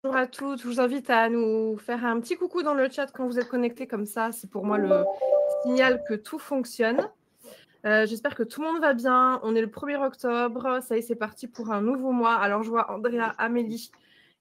Bonjour à toutes, je vous invite à nous faire un petit coucou dans le chat quand vous êtes connectés comme ça. C'est pour moi le signal que tout fonctionne. J'espère que tout le monde va bien. On est le 1er octobre. Ça y est, c'est parti pour un nouveau mois. Alors, je vois Andrea, Amélie,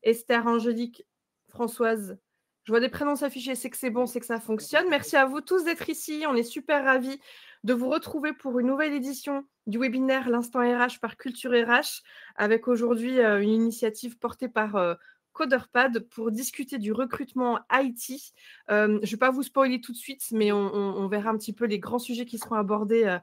Esther, Angélique, Françoise. Je vois des prénoms s'afficher. C'est que c'est bon, c'est que ça fonctionne. Merci à vous tous d'être ici. On est super ravis de vous retrouver pour une nouvelle édition du webinaire L'Instant RH par Culture RH, avec aujourd'hui une initiative portée par CoderPad pour discuter du recrutement IT. Je ne vais pas vous spoiler tout de suite, mais on verra un petit peu les grands sujets qui seront abordés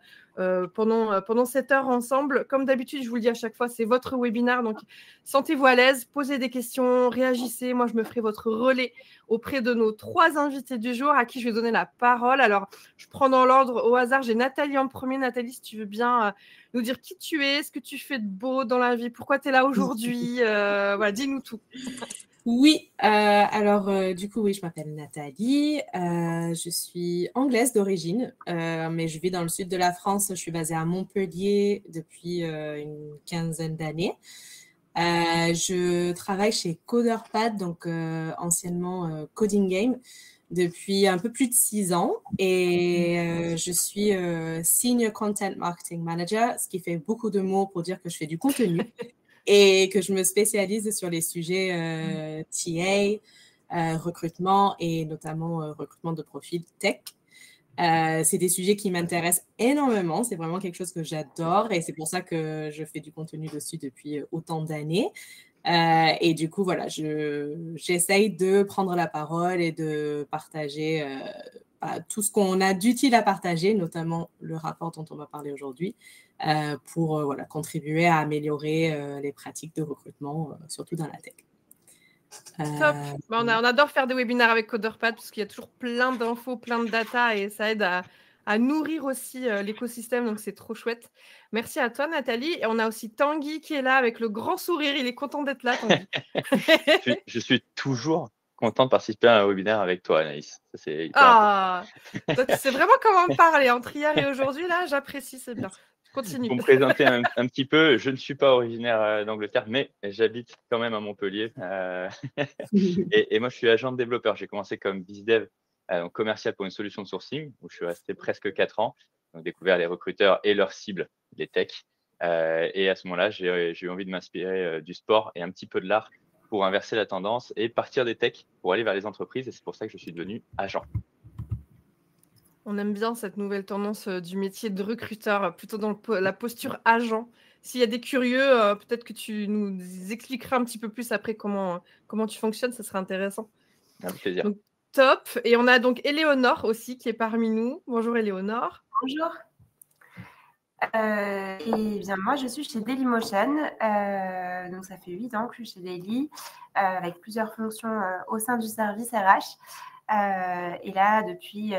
pendant cette heure ensemble. Comme d'habitude, je vous le dis à chaque fois, c'est votre webinaire, donc sentez-vous à l'aise, posez des questions, réagissez. Moi, je me ferai votre relais auprès de nos 3 invités du jour à qui je vais donner la parole. Alors, je prends dans l'ordre au hasard. J'ai Nathalie en premier. Nathalie, si tu veux bien nous dire qui tu es, ce que tu fais de beau dans la vie, pourquoi tu es là aujourd'hui. Voilà, dis-nous tout. Oui, du coup, oui, je m'appelle Nathalie, je suis anglaise d'origine, mais je vis dans le sud de la France. Je suis basée à Montpellier depuis une quinzaine d'années. Je travaille chez CoderPad, donc anciennement Coding Game, depuis un peu plus de 6 ans et je suis Senior Content Marketing Manager, ce qui fait beaucoup de mots pour dire que je fais du contenu. Et que je me spécialise sur les sujets TA, recrutement et notamment recrutement de profils tech. C'est des sujets qui m'intéressent énormément. C'est vraiment quelque chose que j'adore et c'est pour ça que je fais du contenu dessus depuis autant d'années. Et du coup, voilà, j'essaye de prendre la parole et de partager tout ce qu'on a d'utile à partager, notamment le rapport dont on va parler aujourd'hui, pour voilà, contribuer à améliorer les pratiques de recrutement, surtout dans la tech. Top. On adore faire des webinaires avec CoderPad parce qu'il y a toujours plein d'infos, plein de data et ça aide à nourrir aussi l'écosystème. Donc, c'est trop chouette. Merci à toi, Nathalie. Et on a aussi Tanguy qui est là avec le grand sourire. Il est content d'être là, Tanguy. Je suis toujours content de participer à un webinaire avec toi, Anaïs. Ça, c'est hyper important. Donc, c'est vraiment comment me parler entre hier et aujourd'hui. Là, j'apprécie, c'est bien. Continue. Pour me présenter un petit peu, je ne suis pas originaire d'Angleterre, mais j'habite quand même à Montpellier. Et moi, je suis agent de développeur. J'ai commencé comme BizDev, donc commercial pour une solution de sourcing, où je suis resté presque 4 ans. Donc, découvert les recruteurs et leurs cibles, les techs. Et à ce moment-là, j'ai eu envie de m'inspirer du sport et un petit peu de l'art pour inverser la tendance et partir des techs pour aller vers les entreprises. Et c'est pour ça que je suis devenu agent. On aime bien cette nouvelle tendance du métier de recruteur, plutôt dans la posture agent. S'il y a des curieux, peut-être que tu nous expliqueras un petit peu plus après comment tu fonctionnes, ça serait intéressant. Avec plaisir. Donc, top. Et on a donc Éléonore aussi qui est parmi nous. Bonjour Éléonore. Bonjour. Et bien moi je suis chez Dailymotion, donc ça fait 8 ans que je suis chez Daily, avec plusieurs fonctions au sein du service RH. Et là, depuis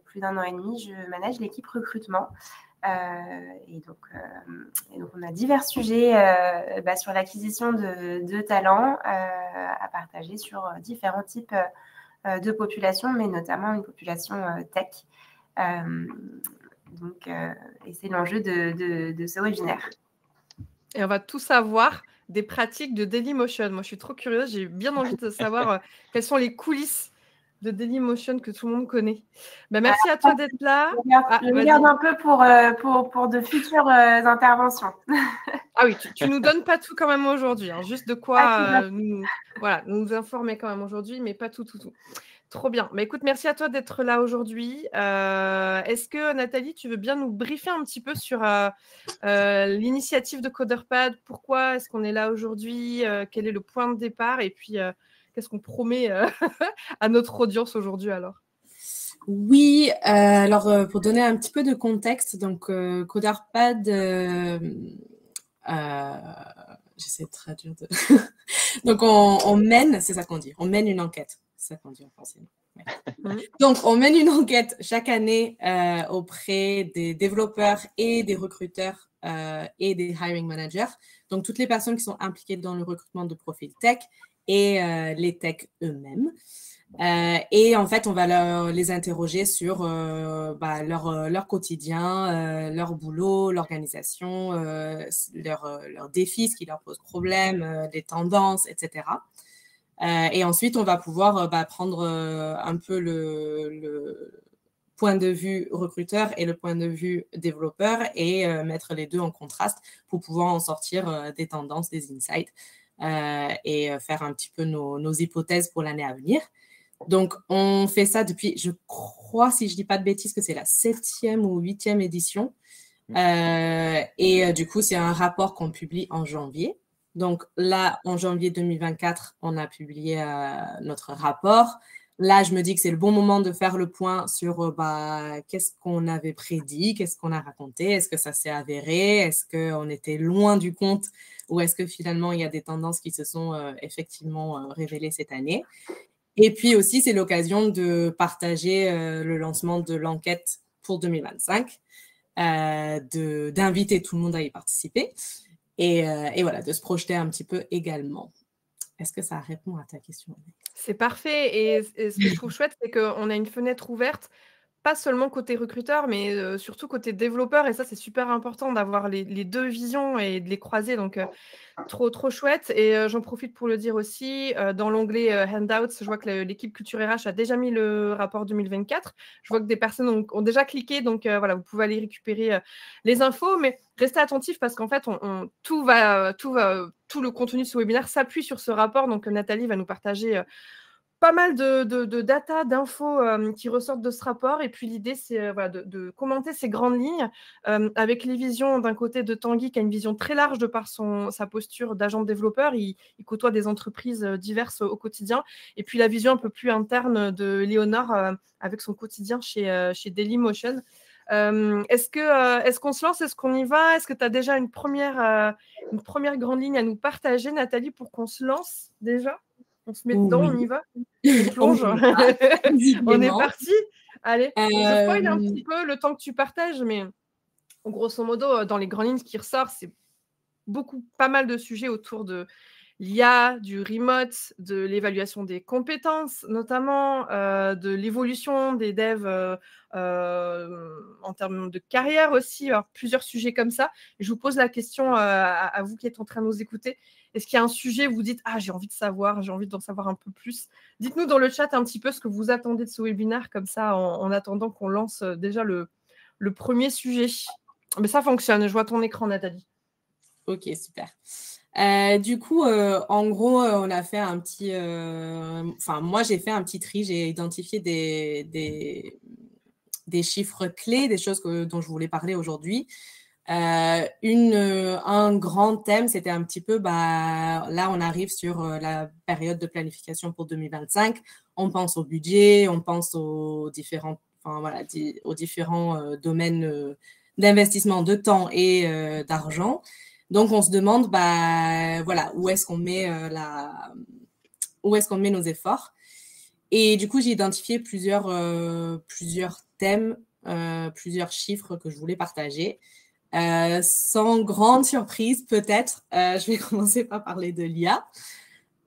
plus d'1 an et demi, je manage l'équipe recrutement. Et donc, on a divers sujets sur l'acquisition de talents à partager sur différents types de populations, mais notamment une population tech. Et c'est l'enjeu de ce webinaire. Et on va tout savoir des pratiques de Dailymotion. Moi, je suis trop curieuse. J'ai bien envie de savoir quelles sont les coulisses de Dailymotion que tout le monde connaît. Merci à toi d'être là. Je me garde un peu pour de futures interventions. Ah oui, tu nous donnes pas tout quand même aujourd'hui. Hein, juste de quoi nous informer quand même aujourd'hui, mais pas tout. Trop bien. Écoute, merci à toi d'être là aujourd'hui. Est-ce que, Nathalie, tu veux bien nous briefer un petit peu sur l'initiative de CoderPad? Pourquoi est-ce qu'on est là aujourd'hui? Quel est le point de départ? Et puis, qu'est-ce qu'on promet à notre audience aujourd'hui alors? Oui, alors pour donner un petit peu de contexte, donc CoderPad, j'essaie de traduire. Donc on mène, c'est ça qu'on dit, on mène une enquête. C'est ça qu'on dit en français. Ouais. Donc, on mène une enquête chaque année auprès des développeurs et des recruteurs et des hiring managers. Donc, toutes les personnes qui sont impliquées dans le recrutement de profils tech et les techs eux-mêmes. Et en fait, on va les interroger sur leur quotidien, leur boulot, l'organisation, leurs défis, ce qui leur pose problème, les tendances, etc. Et ensuite, on va pouvoir prendre un peu le point de vue recruteur et le point de vue développeur et mettre les deux en contraste pour pouvoir en sortir des tendances, des insights et faire un petit peu nos hypothèses pour l'année à venir. Donc, on fait ça depuis, je crois, si je ne dis pas de bêtises, que c'est la 7e ou 8e édition. Du coup, c'est un rapport qu'on publie en janvier. Donc là, en janvier 2024, on a publié notre rapport. Là, je me dis que c'est le bon moment de faire le point sur qu'est-ce qu'on avait prédit, qu'est-ce qu'on a raconté, est-ce que ça s'est avéré, est-ce qu'on était loin du compte ou est-ce que finalement, il y a des tendances qui se sont effectivement révélées cette année. Et puis aussi, c'est l'occasion de partager le lancement de l'enquête pour 2025, d'inviter tout le monde à y participer et voilà, de se projeter un petit peu également. Est-ce que ça répond à ta question? C'est parfait. Et ce que je trouve chouette, c'est qu'on a une fenêtre ouverte, pas seulement côté recruteur, mais surtout côté développeur. Et ça, c'est super important d'avoir les deux visions et de les croiser. Donc, trop chouette. Et j'en profite pour le dire aussi, dans l'onglet Handouts, je vois que l'équipe Culture RH a déjà mis le rapport 2024. Je vois que des personnes ont déjà cliqué. Donc, voilà, vous pouvez aller récupérer les infos. Mais restez attentifs parce qu'en fait, tout le contenu de ce webinaire s'appuie sur ce rapport. Donc, Nathalie va nous partager pas mal de data, d'infos qui ressortent de ce rapport. Et puis, l'idée, c'est voilà, de commenter ces grandes lignes avec les visions d'un côté de Tanguy, qui a une vision très large de par sa posture d'agent développeur. Il côtoie des entreprises diverses au quotidien. Et puis, la vision un peu plus interne de Léonore avec son quotidien chez Dailymotion. Est-ce qu'on se lance? Est-ce qu'on y va? Est-ce que tu as déjà une première grande ligne à nous partager, Nathalie, pour qu'on se lance déjà? On se met dedans, on y va? On plonge. On est parti. Allez, je spoil un petit peu le temps que tu partages, mais grosso modo, dans les grandes lignes, ce qui ressort, c'est pas mal de sujets autour de l'IA, du remote, de l'évaluation des compétences, notamment de l'évolution des devs en termes de carrière aussi. Alors, plusieurs sujets comme ça. Et je vous pose la question à vous qui êtes en train de nous écouter. Est-ce qu'il y a un sujet où vous dites « Ah, j'ai envie de savoir, j'ai envie d'en savoir un peu plus ». Dites-nous dans le chat un petit peu ce que vous attendez de ce webinaire, comme ça, en attendant qu'on lance déjà le premier sujet. Mais ça fonctionne. Je vois ton écran, Nathalie. Ok, super. Du coup, en gros, on a fait un petit... moi, j'ai fait un petit tri. J'ai identifié des chiffres clés, des choses dont je voulais parler aujourd'hui. Un grand thème, c'était un petit peu, là, on arrive sur la période de planification pour 2025. On pense au budget, on pense aux différents, aux différents domaines d'investissement de temps et d'argent. Donc, on se demande, où est-ce qu'on met nos efforts. Et du coup, j'ai identifié plusieurs thèmes, plusieurs chiffres que je voulais partager. Sans grande surprise, peut-être, je vais commencer par parler de l'IA.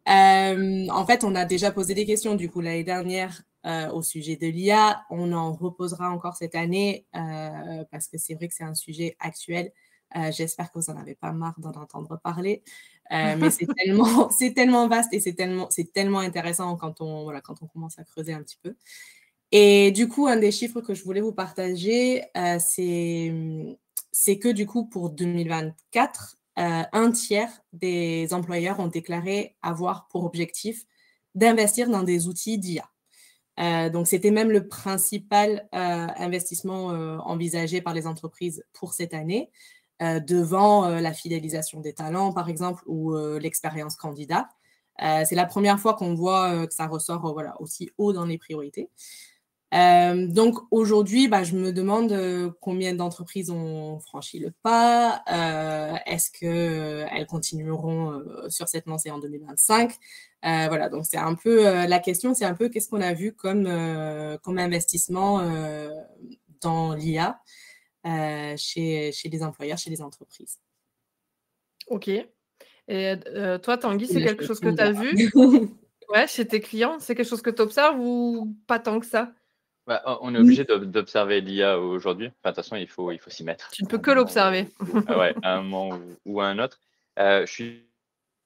En fait, on a déjà posé des questions, du coup, l'année dernière au sujet de l'IA. On en reposera encore cette année parce que c'est vrai que c'est un sujet actuel. J'espère que vous n'en avez pas marre d'en entendre parler. Mais c'est tellement vaste et c'est tellement intéressant quand on commence à creuser un petit peu. Et du coup, un des chiffres que je voulais vous partager, c'est que du coup, pour 2024, un tiers des employeurs ont déclaré avoir pour objectif d'investir dans des outils d'IA. Donc, c'était même le principal investissement envisagé par les entreprises pour cette année, devant la fidélisation des talents, par exemple, ou l'expérience candidat. C'est la première fois qu'on voit que ça ressort aussi haut dans les priorités. Donc aujourd'hui, je me demande combien d'entreprises ont franchi le pas. Est-ce qu'elles continueront sur cette lancée en 2025? Donc c'est un peu la question, c'est un peu qu'est-ce qu'on a vu comme investissement dans l'IA chez les employeurs, chez les entreprises. Ok. Et toi, Tanguy, c'est quelque chose que tu as vu? Ouais, chez tes clients, c'est quelque chose que tu observes ou pas tant que ça? On est obligé d'observer l'IA aujourd'hui. De toute façon, il faut s'y mettre. Tu ne peux que l'observer. À un moment ou à un autre. Je suis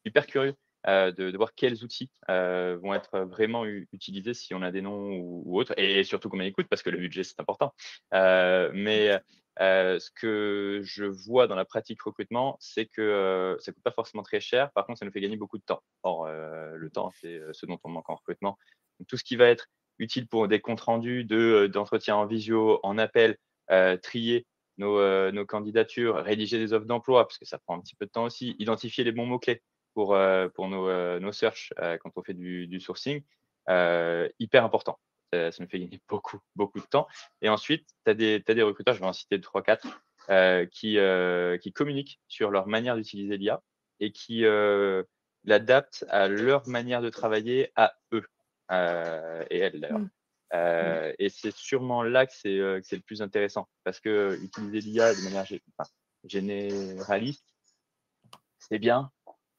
hyper curieux de voir quels outils vont être vraiment utilisés, si on a des noms ou autres, et surtout combien ils coûtent, parce que le budget, c'est important. Mais ce que je vois dans la pratique recrutement, c'est que ça coûte pas forcément très cher. Par contre, ça nous fait gagner beaucoup de temps. Or, le temps, c'est ce dont on manque en recrutement. Donc, tout ce qui va être utile pour des comptes rendus d'entretien en visio, en appel, trier nos candidatures, rédiger des offres d'emploi, parce que ça prend un petit peu de temps aussi, identifier les bons mots-clés pour nos search quand on fait du sourcing, hyper important. Ça nous fait gagner beaucoup, beaucoup de temps. Et ensuite, tu as des recruteurs, je vais en citer 3-4, qui communiquent sur leur manière d'utiliser l'IA et qui l'adaptent à leur manière de travailler à eux et elles d'ailleurs. Et c'est sûrement là que c'est le plus intéressant, parce que utiliser l'IA de manière généraliste, c'est bien,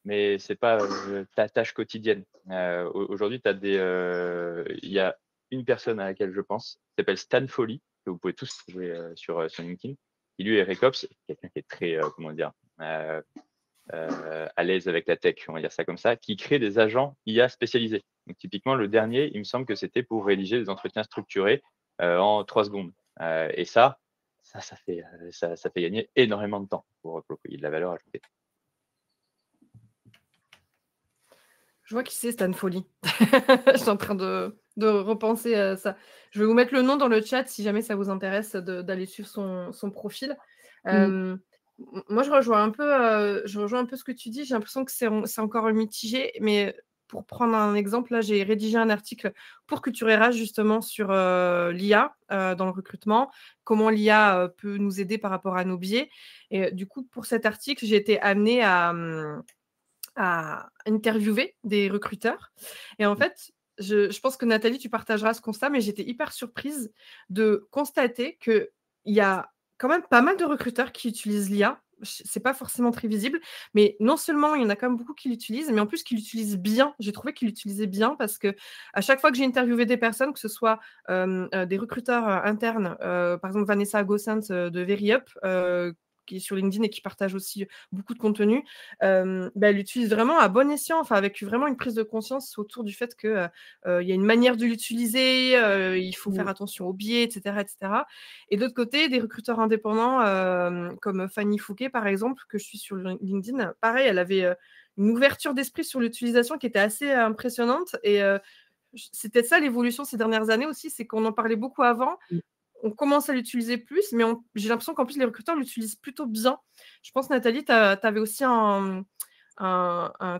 mais c'est pas ta tâche quotidienne. Aujourd'hui, il y a une personne à laquelle je pense, qui s'appelle Stan Foley, que vous pouvez tous trouver sur LinkedIn, qui lui est RecOps, quelqu'un qui est très, comment dire, à l'aise avec la tech, on va dire ça comme ça, qui crée des agents IA spécialisés. Donc, typiquement, le dernier, il me semble que c'était pour rédiger des entretiens structurés en 3 secondes. Et ça fait gagner énormément de temps pour le coup, il y a de la valeur ajoutée. Je vois qui c'est, Stan Foley. Je suis en train de repenser à ça. Je vais vous mettre le nom dans le chat si jamais ça vous intéresse d'aller suivre son profil. Moi, je rejoins un peu ce que tu dis. J'ai l'impression que c'est encore mitigé, mais pour prendre un exemple, là, j'ai rédigé un article pour Culture RH justement sur l'IA dans le recrutement, comment l'IA peut nous aider par rapport à nos biais. Et du coup, pour cet article, j'ai été amenée à interviewer des recruteurs. Et en fait, je pense que Nathalie, tu partageras ce constat, mais j'étais hyper surprise de constater qu'il y a quand même pas mal de recruteurs qui utilisent l'IA. C'est pas forcément très visible, mais non seulement il y en a quand même beaucoup qui l'utilisent, mais en plus qu'ils l'utilisent bien. J'ai trouvé qu'ils l'utilisaient bien parce que à chaque fois que j'ai interviewé des personnes, que ce soit des recruteurs internes, par exemple Vanessa Gossent de VeryUp, qui est sur LinkedIn et qui partage aussi beaucoup de contenu, elle l'utilise vraiment à bon escient, enfin, avec vraiment une prise de conscience autour du fait qu'il y a une manière de l'utiliser, il faut faire attention aux biais, etc. etc. Et d'autre côté, des recruteurs indépendants comme Fanny Fouquet, par exemple, que je suis sur LinkedIn, pareil, elle avait une ouverture d'esprit sur l'utilisation qui était assez impressionnante. Et c'était ça l'évolution ces dernières années aussi, c'est qu'on en parlait beaucoup avant. On commence à l'utiliser plus, mais j'ai l'impression qu'en plus, les recruteurs l'utilisent plutôt bien. Je pense, Nathalie, tu avais aussi un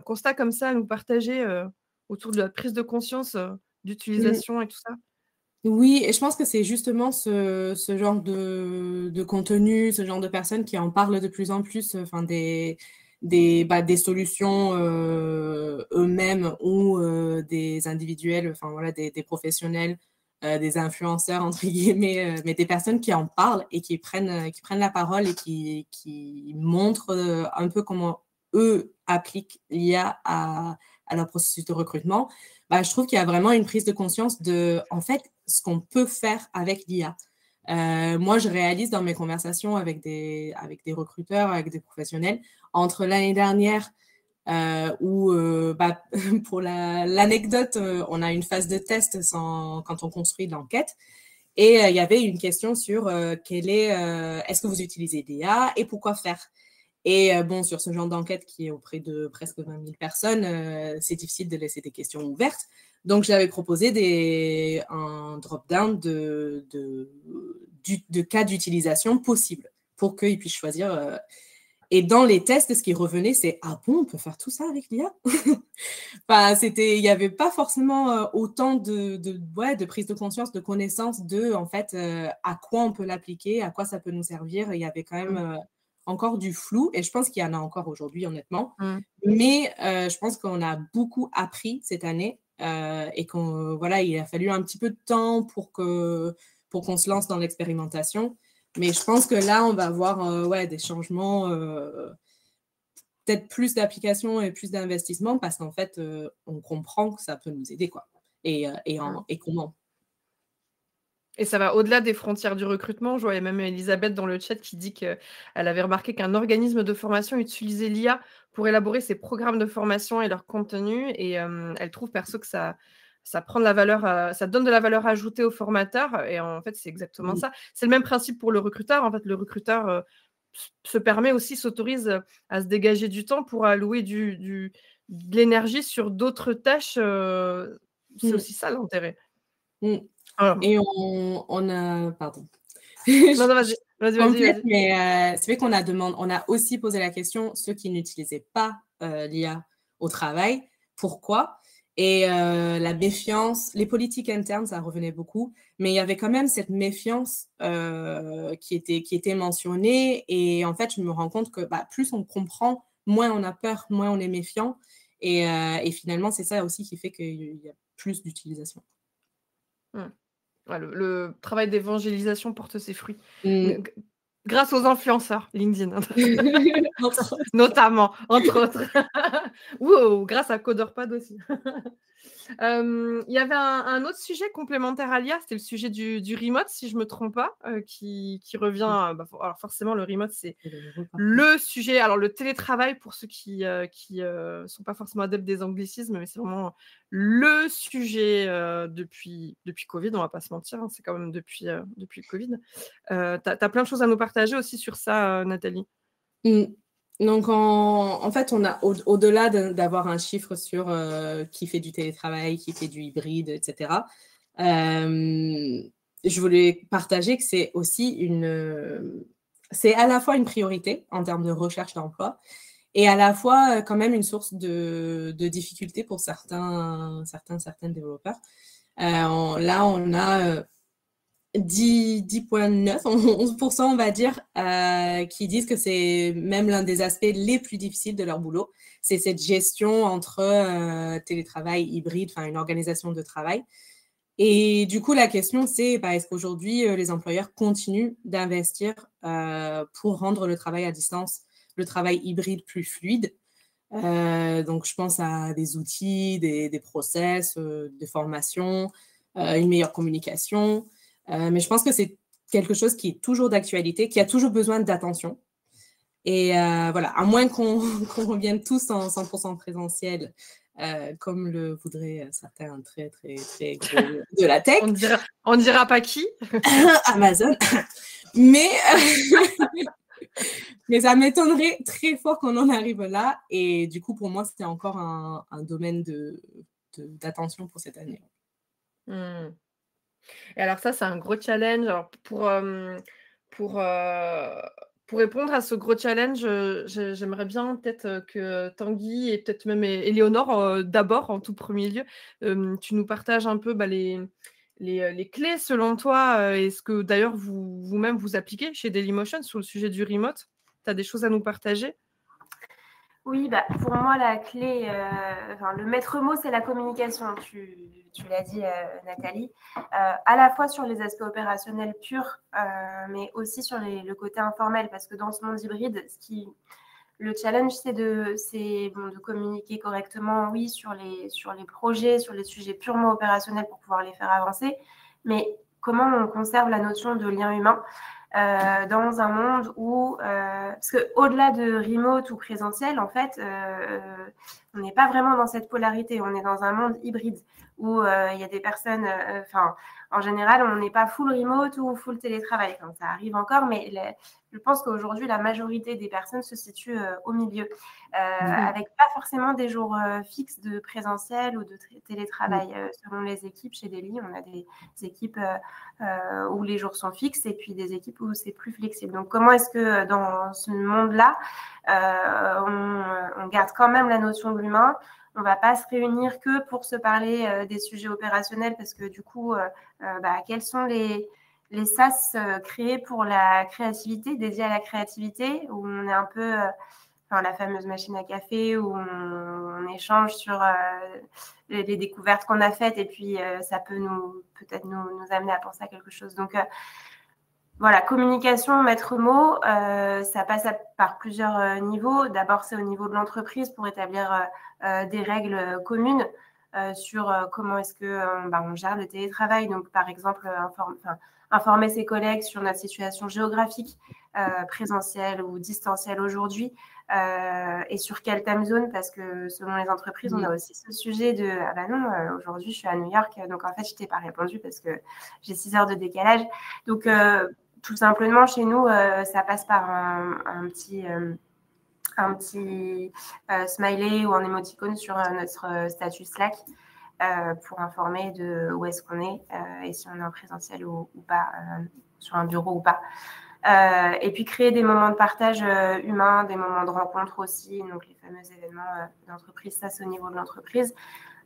constat comme ça à nous partager autour de la prise de conscience d'utilisation et tout ça. Oui, et je pense que c'est justement ce genre de contenu, ce genre de personnes qui en parlent de plus en plus, enfin des solutions eux-mêmes ou des individuels, enfin voilà, des professionnels, des influenceurs entre guillemets, mais des personnes qui en parlent et qui prennent la parole et qui montrent un peu comment eux appliquent l'IA à leur processus de recrutement. Je trouve qu'il y a vraiment une prise de conscience de, en fait, ce qu'on peut faire avec l'IA. Moi, je réalise dans mes conversations avec des recruteurs, avec des professionnels, entre l'année dernière où, pour l'anecdote, on a une phase de test quand on construit l'enquête. Et il y avait une question sur est-ce que vous utilisez l'IA et pourquoi faire? Et sur ce genre d'enquête qui est auprès de presque 20 000 personnes, c'est difficile de laisser des questions ouvertes. Donc, j'avais proposé un drop-down de cas d'utilisation possibles pour qu'ils puissent choisir. Et dans les tests, ce qui revenait, c'est « Ah bon, on peut faire tout ça avec l'IA ?» il n'y avait pas forcément autant de prise de conscience, de connaissance de, en fait, à quoi on peut l'appliquer, à quoi ça peut nous servir. Il y avait quand même encore du flou, et je pense qu'il y en a encore aujourd'hui, honnêtement. Mais je pense qu'on a beaucoup appris cette année et il a fallu un petit peu de temps pour qu'on se lance dans l'expérimentation. Mais je pense que là, on va avoir des changements, peut-être plus d'applications et plus d'investissements parce qu'en fait, on comprend que ça peut nous aider, quoi. Et comment. Et ça va au-delà des frontières du recrutement. Je voyais même Elisabeth dans le chat qui dit qu'elle avait remarqué qu'un organisme de formation utilisait l'IA pour élaborer ces programmes de formation et leur contenu. Et elle trouve perso que ça prend de la valeur, ça donne de la valeur ajoutée aux formateurs. Et en fait, c'est exactement ça. C'est le même principe pour le recruteur. En fait, le recruteur se permet aussi, s'autorise à se dégager du temps pour allouer de l'énergie sur d'autres tâches. C'est aussi ça l'intérêt. Et on a... Pardon. Non, vas-y. Mais c'est vrai qu'on a aussi posé la question, ceux qui n'utilisaient pas l'IA au travail, pourquoi? Et la méfiance, les politiques internes, ça revenait beaucoup, mais il y avait quand même cette méfiance qui était mentionnée. Et en fait, je me rends compte que plus on comprend, moins on a peur, moins on est méfiant. Et finalement, c'est ça aussi qui fait qu'il y a plus d'utilisation. Le travail d'évangélisation porte ses fruits. Grâce aux influenceurs, LinkedIn. Notamment, entre autres. Ou grâce à Coderpad aussi. Il y avait un autre sujet complémentaire à l'IA, c'était le sujet du remote, si je ne me trompe pas, qui revient. Alors forcément, le remote, c'est le sujet. Alors, le télétravail, pour ceux qui ne sont pas forcément adeptes des anglicismes, mais c'est vraiment le sujet depuis Covid, on ne va pas se mentir, c'est quand même depuis le Covid. Tu as plein de choses à nous partager aussi sur ça, Nathalie. Donc, en fait, on a au-delà d'avoir un chiffre sur qui fait du télétravail, qui fait du hybride, etc., je voulais partager que c'est aussi c'est à la fois une priorité en termes de recherche d'emploi et à la fois quand même une source de difficulté pour certains développeurs. Là, on a 10,9, 11%, on va dire, qui disent que c'est même l'un des aspects les plus difficiles de leur boulot. C'est cette gestion entre télétravail, hybride, une organisation de travail. Et du coup, la question, c'est est-ce qu'aujourd'hui, les employeurs continuent d'investir pour rendre le travail à distance, le travail hybride plus fluide? Donc, je pense à des outils, des process, des formations, une meilleure communication. Mais je pense que c'est quelque chose qui est toujours d'actualité, qui a toujours besoin d'attention. Et voilà, à moins qu'on revienne tous en 100% présentiel, comme le voudraient certains très, très, très gros de la tech. On dira pas qui. Amazon. Mais ça m'étonnerait très fort qu'on en arrive là. Et du coup, pour moi, c'était encore un domaine d'attention pour cette année. Et alors ça, c'est un gros challenge. Alors pour répondre à ce gros challenge, j'aimerais bien peut-être que Tanguy et peut-être même Éléonore, d'abord, en tout premier lieu, tu nous partages un peu les clés selon toi et ce que d'ailleurs vous-même vous appliquez chez Dailymotion sur le sujet du remote. Tu as des choses à nous partager ? Oui, pour moi, la clé, le maître mot, c'est la communication. Tu l'as dit, Nathalie. À la fois sur les aspects opérationnels purs, mais aussi sur le côté informel, parce que dans ce monde hybride, le challenge, c'est de communiquer correctement, oui, sur les projets, sur les sujets purement opérationnels pour pouvoir les faire avancer, mais comment on conserve la notion de lien humain dans un monde où, parce qu'au-delà de remote ou présentiel, en fait, on n'est pas vraiment dans cette polarité, on est dans un monde hybride où il y a des personnes, en général, on n'est pas full remote ou full télétravail, ça arrive encore, mais je pense qu'aujourd'hui, la majorité des personnes se situent au milieu, avec pas forcément des jours fixes de présentiel ou de télétravail. Selon les équipes, chez Daily, on a des équipes où les jours sont fixes et puis des équipes où c'est plus flexible. Donc, comment est-ce que dans ce monde-là, on garde quand même la notion de l'humain ? On ne va pas se réunir que pour se parler des sujets opérationnels parce que du coup, quels sont les SaaS créés pour la créativité, dédiés à la créativité, où on est un peu la fameuse machine à café, où on échange sur les découvertes qu'on a faites et puis ça peut peut-être nous amener à penser à quelque chose. Donc, voilà, communication, maître mot, ça passe par plusieurs niveaux. D'abord, c'est au niveau de l'entreprise pour établir des règles communes sur comment est-ce qu'on gère le télétravail. Donc, par exemple, informer ses collègues sur notre situation géographique, présentielle ou distancielle aujourd'hui, et sur quelle time zone, parce que selon les entreprises, on a aussi ce sujet de « Ah bah non, aujourd'hui, je suis à New York, donc en fait, je t'ai pas répondu parce que j'ai 6 heures de décalage. » Donc, tout simplement, chez nous, ça passe par un petit smiley ou un émoticône sur notre statut Slack pour informer de où est-ce qu'on est et si on est en présentiel ou pas, sur un bureau ou pas. Et puis créer des moments de partage humain, des moments de rencontre aussi, donc les fameux événements d'entreprise, ça c'est au niveau de l'entreprise.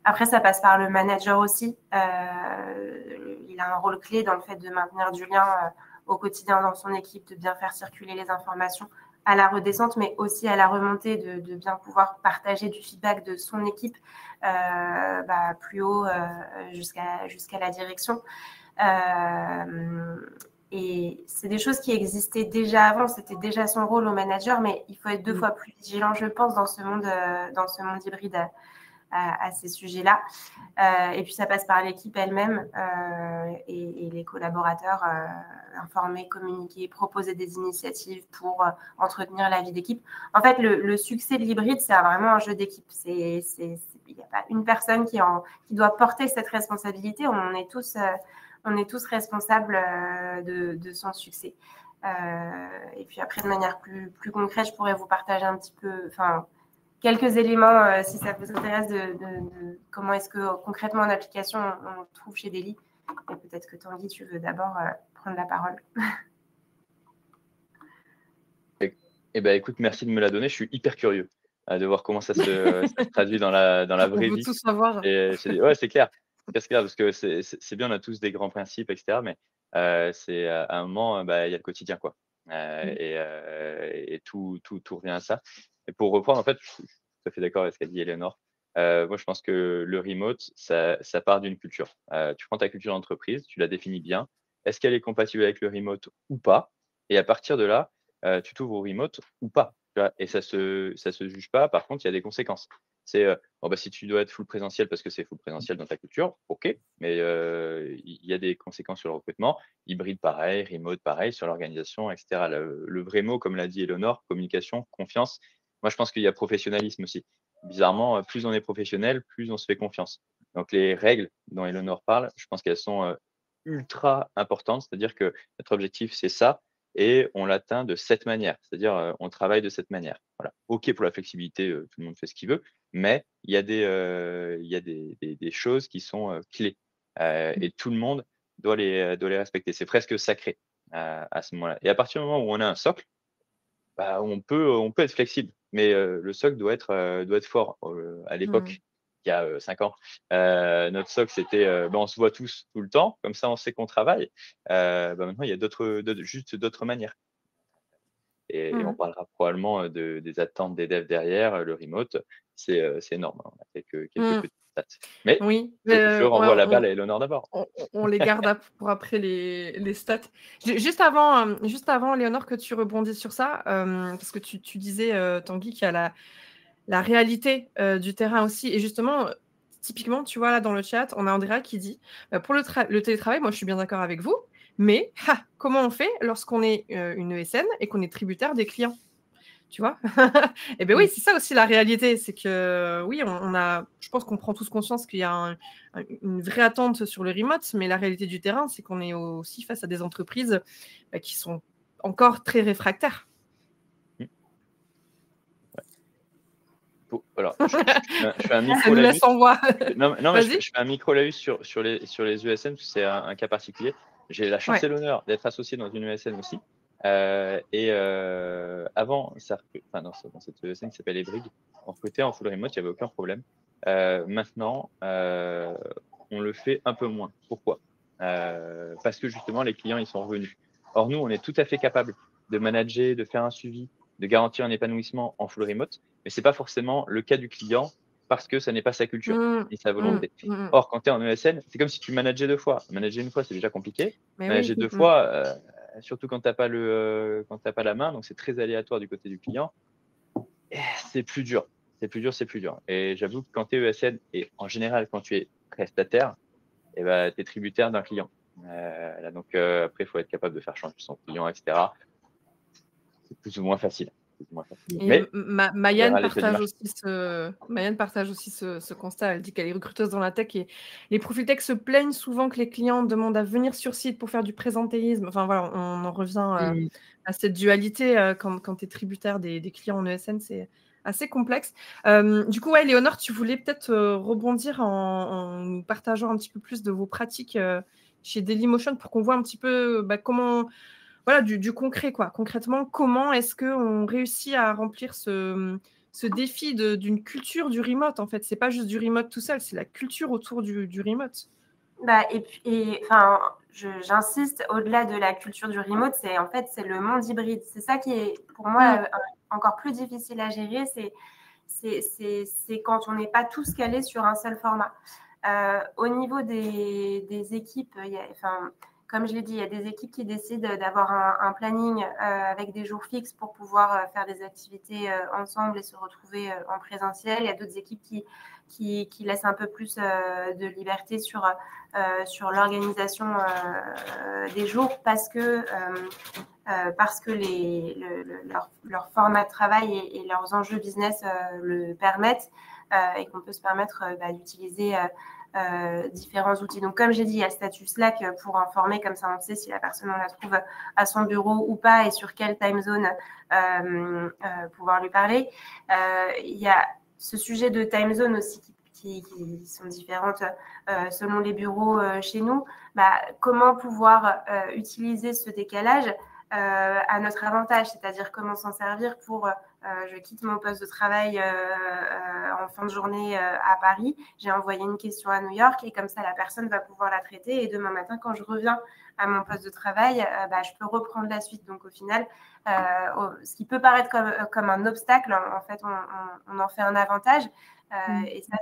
Après, ça passe par le manager aussi. Il a un rôle clé dans le fait de maintenir du lien au quotidien dans son équipe, de bien faire circuler les informations à la redescente, mais aussi à la remontée, de bien pouvoir partager du feedback de son équipe plus haut jusqu'à la direction. Et c'est des choses qui existaient déjà avant, c'était déjà son rôle au manager, mais il faut être 2 fois plus vigilant, je pense, dans ce monde hybride à ces sujets-là. Et puis, ça passe par l'équipe elle-même et les collaborateurs, informer, communiquer, proposer des initiatives pour entretenir la vie d'équipe. En fait, le succès de l'hybride, c'est vraiment un jeu d'équipe. Il n'y a pas une personne qui doit porter cette responsabilité. On est tous responsables de son succès. Et puis après, de manière plus concrète, je pourrais vous partager un petit peu, quelques éléments, si ça vous intéresse, de comment est-ce que concrètement en application on le trouve chez Daily. Et peut-être que Tanguy, tu veux d'abord prendre la parole. Eh ben, écoute, merci de me la donner. Je suis hyper curieux de voir comment ça se traduit dans la vraie vie. On veut tout savoir. Ouais, c'est clair. C'est clair parce que c'est bien, on a tous des grands principes, etc. Mais c'est à un moment, il y a le quotidien, quoi. Et tout revient à ça. Et pour reprendre, en fait, je suis tout à fait d'accord avec ce qu'a dit Eleonore. Moi, je pense que le remote, ça part d'une culture. Tu prends ta culture d'entreprise, tu la définis bien. Est-ce qu'elle est compatible avec le remote ou pas? Et à partir de là, tu t'ouvres au remote ou pas. Tu vois, et ça se juge pas. Par contre, il y a des conséquences. C'est si tu dois être full présentiel parce que c'est full présentiel dans ta culture, ok, mais il y a des conséquences sur le recrutement. Hybride pareil, remote pareil, sur l'organisation, etc. Le vrai mot, comme l'a dit Eleonore, communication, confiance. Moi, je pense qu'il y a professionnalisme aussi. Bizarrement, plus on est professionnel, plus on se fait confiance. Donc les règles dont Eleonore parle, je pense qu'elles sont ultra importantes. C'est-à-dire que notre objectif, c'est ça et on l'atteint de cette manière, c'est-à-dire on travaille de cette manière. Voilà. OK pour la flexibilité, tout le monde fait ce qu'il veut, mais il y a des choses qui sont clés et tout le monde doit les respecter. C'est presque sacré à ce moment-là. Et à partir du moment où on a un socle, on peut être flexible, mais le socle doit être fort. À l'époque, il y a 5 ans, notre socle, c'était on se voit tous tout le temps, comme ça on sait qu'on travaille. Maintenant, il y a juste d'autres manières. Et on parlera probablement des attentes des devs derrière. Le remote, c'est énorme. On a quelques petites stats. Mais Oui, je renvoie la balle à Eleonore d'abord. On les garde pour après les stats. Juste avant, Léonore, que tu rebondis sur ça, parce que tu disais, Tanguy, qu'il y a la réalité du terrain aussi. Et justement, typiquement, tu vois, là, dans le chat, on a Andrea qui dit pour le télétravail, moi, je suis bien d'accord avec vous, mais comment on fait lorsqu'on est une ESN et qu'on est tributaire des clients? Tu vois? Et bien oui, c'est ça aussi la réalité, c'est que oui, je pense qu'on prend tous conscience qu'il y a une vraie attente sur le remote, mais la réalité du terrain, c'est qu'on est aussi face à des entreprises qui sont encore très réfractaires. Alors, je fais un micro-laïus. Ça nous laisse en voix. Non, mais je fais un micro-laïus sur les ESN, parce que c'est un cas particulier. J'ai la chance et l'honneur d'être associé dans une ESN aussi. Avant, dans cette ESN qui s'appelle Ebrig, on recrutait en full remote, il n'y avait aucun problème. Maintenant, on le fait un peu moins. Pourquoi? Parce que justement, les clients, ils sont revenus. Or, nous, on est tout à fait capable de manager, de faire un suivi, de garantir un épanouissement en full remote, mais ce n'est pas forcément le cas du client parce que ça n'est pas sa culture ni sa volonté. Or, quand tu es en ESN, c'est comme si tu manageais 2 fois. Manager une fois, c'est déjà compliqué. Mais manager 2 fois, surtout quand tu n'as pas la main, donc c'est très aléatoire du côté du client, c'est plus dur. C'est plus dur. Et j'avoue que quand tu es ESN, et en général, quand tu es prestataire, tu es tributaire d'un client. Après, il faut être capable de faire changer son client, etc. C'est plus ou moins facile. Et Mais Mayanne partage aussi ce constat. Elle dit qu'elle est recruteuse dans la tech et les profils tech se plaignent souvent que les clients demandent à venir sur site pour faire du présentéisme. Enfin voilà, on en revient à cette dualité quand tu es tributaire des clients en ESN, c'est assez complexe. Du coup, ouais, Léonore, tu voulais peut-être rebondir en nous partageant un petit peu plus de vos pratiques chez Dailymotion pour qu'on voit un petit peu comment... Voilà, du concret, quoi. Concrètement, comment est-ce qu'on réussit à remplir ce défi d'une culture du remote, en fait? C'est pas juste du remote tout seul, c'est la culture autour du remote. J'insiste, au-delà de la culture du remote, c'est le monde hybride. C'est ça qui est, pour moi, encore plus difficile à gérer. C'est quand on n'est pas tous calés sur un seul format. Au niveau des équipes, comme je l'ai dit, il y a des équipes qui décident d'avoir un planning avec des jours fixes pour pouvoir faire des activités ensemble et se retrouver en présentiel. Il y a d'autres équipes qui laissent un peu plus de liberté sur l'organisation des jours parce que leur format de travail et leurs enjeux business le permettent et qu'on peut se permettre d'utiliser différents outils. Donc, comme j'ai dit, il y a le statut Slack pour informer, comme ça on sait si la personne on la trouve à son bureau ou pas et sur quelle time zone pouvoir lui parler. Il y a ce sujet de time zone aussi qui sont différentes selon les bureaux chez nous. Comment pouvoir utiliser ce décalage à notre avantage, c'est-à-dire comment s'en servir pour je quitte mon poste de travail en fin de journée à Paris, j'ai envoyé une question à New York et comme ça la personne va pouvoir la traiter et demain matin quand je reviens à mon poste de travail, je peux reprendre la suite. Donc au final, ce qui peut paraître comme un obstacle, en fait on en fait un avantage. Et ça,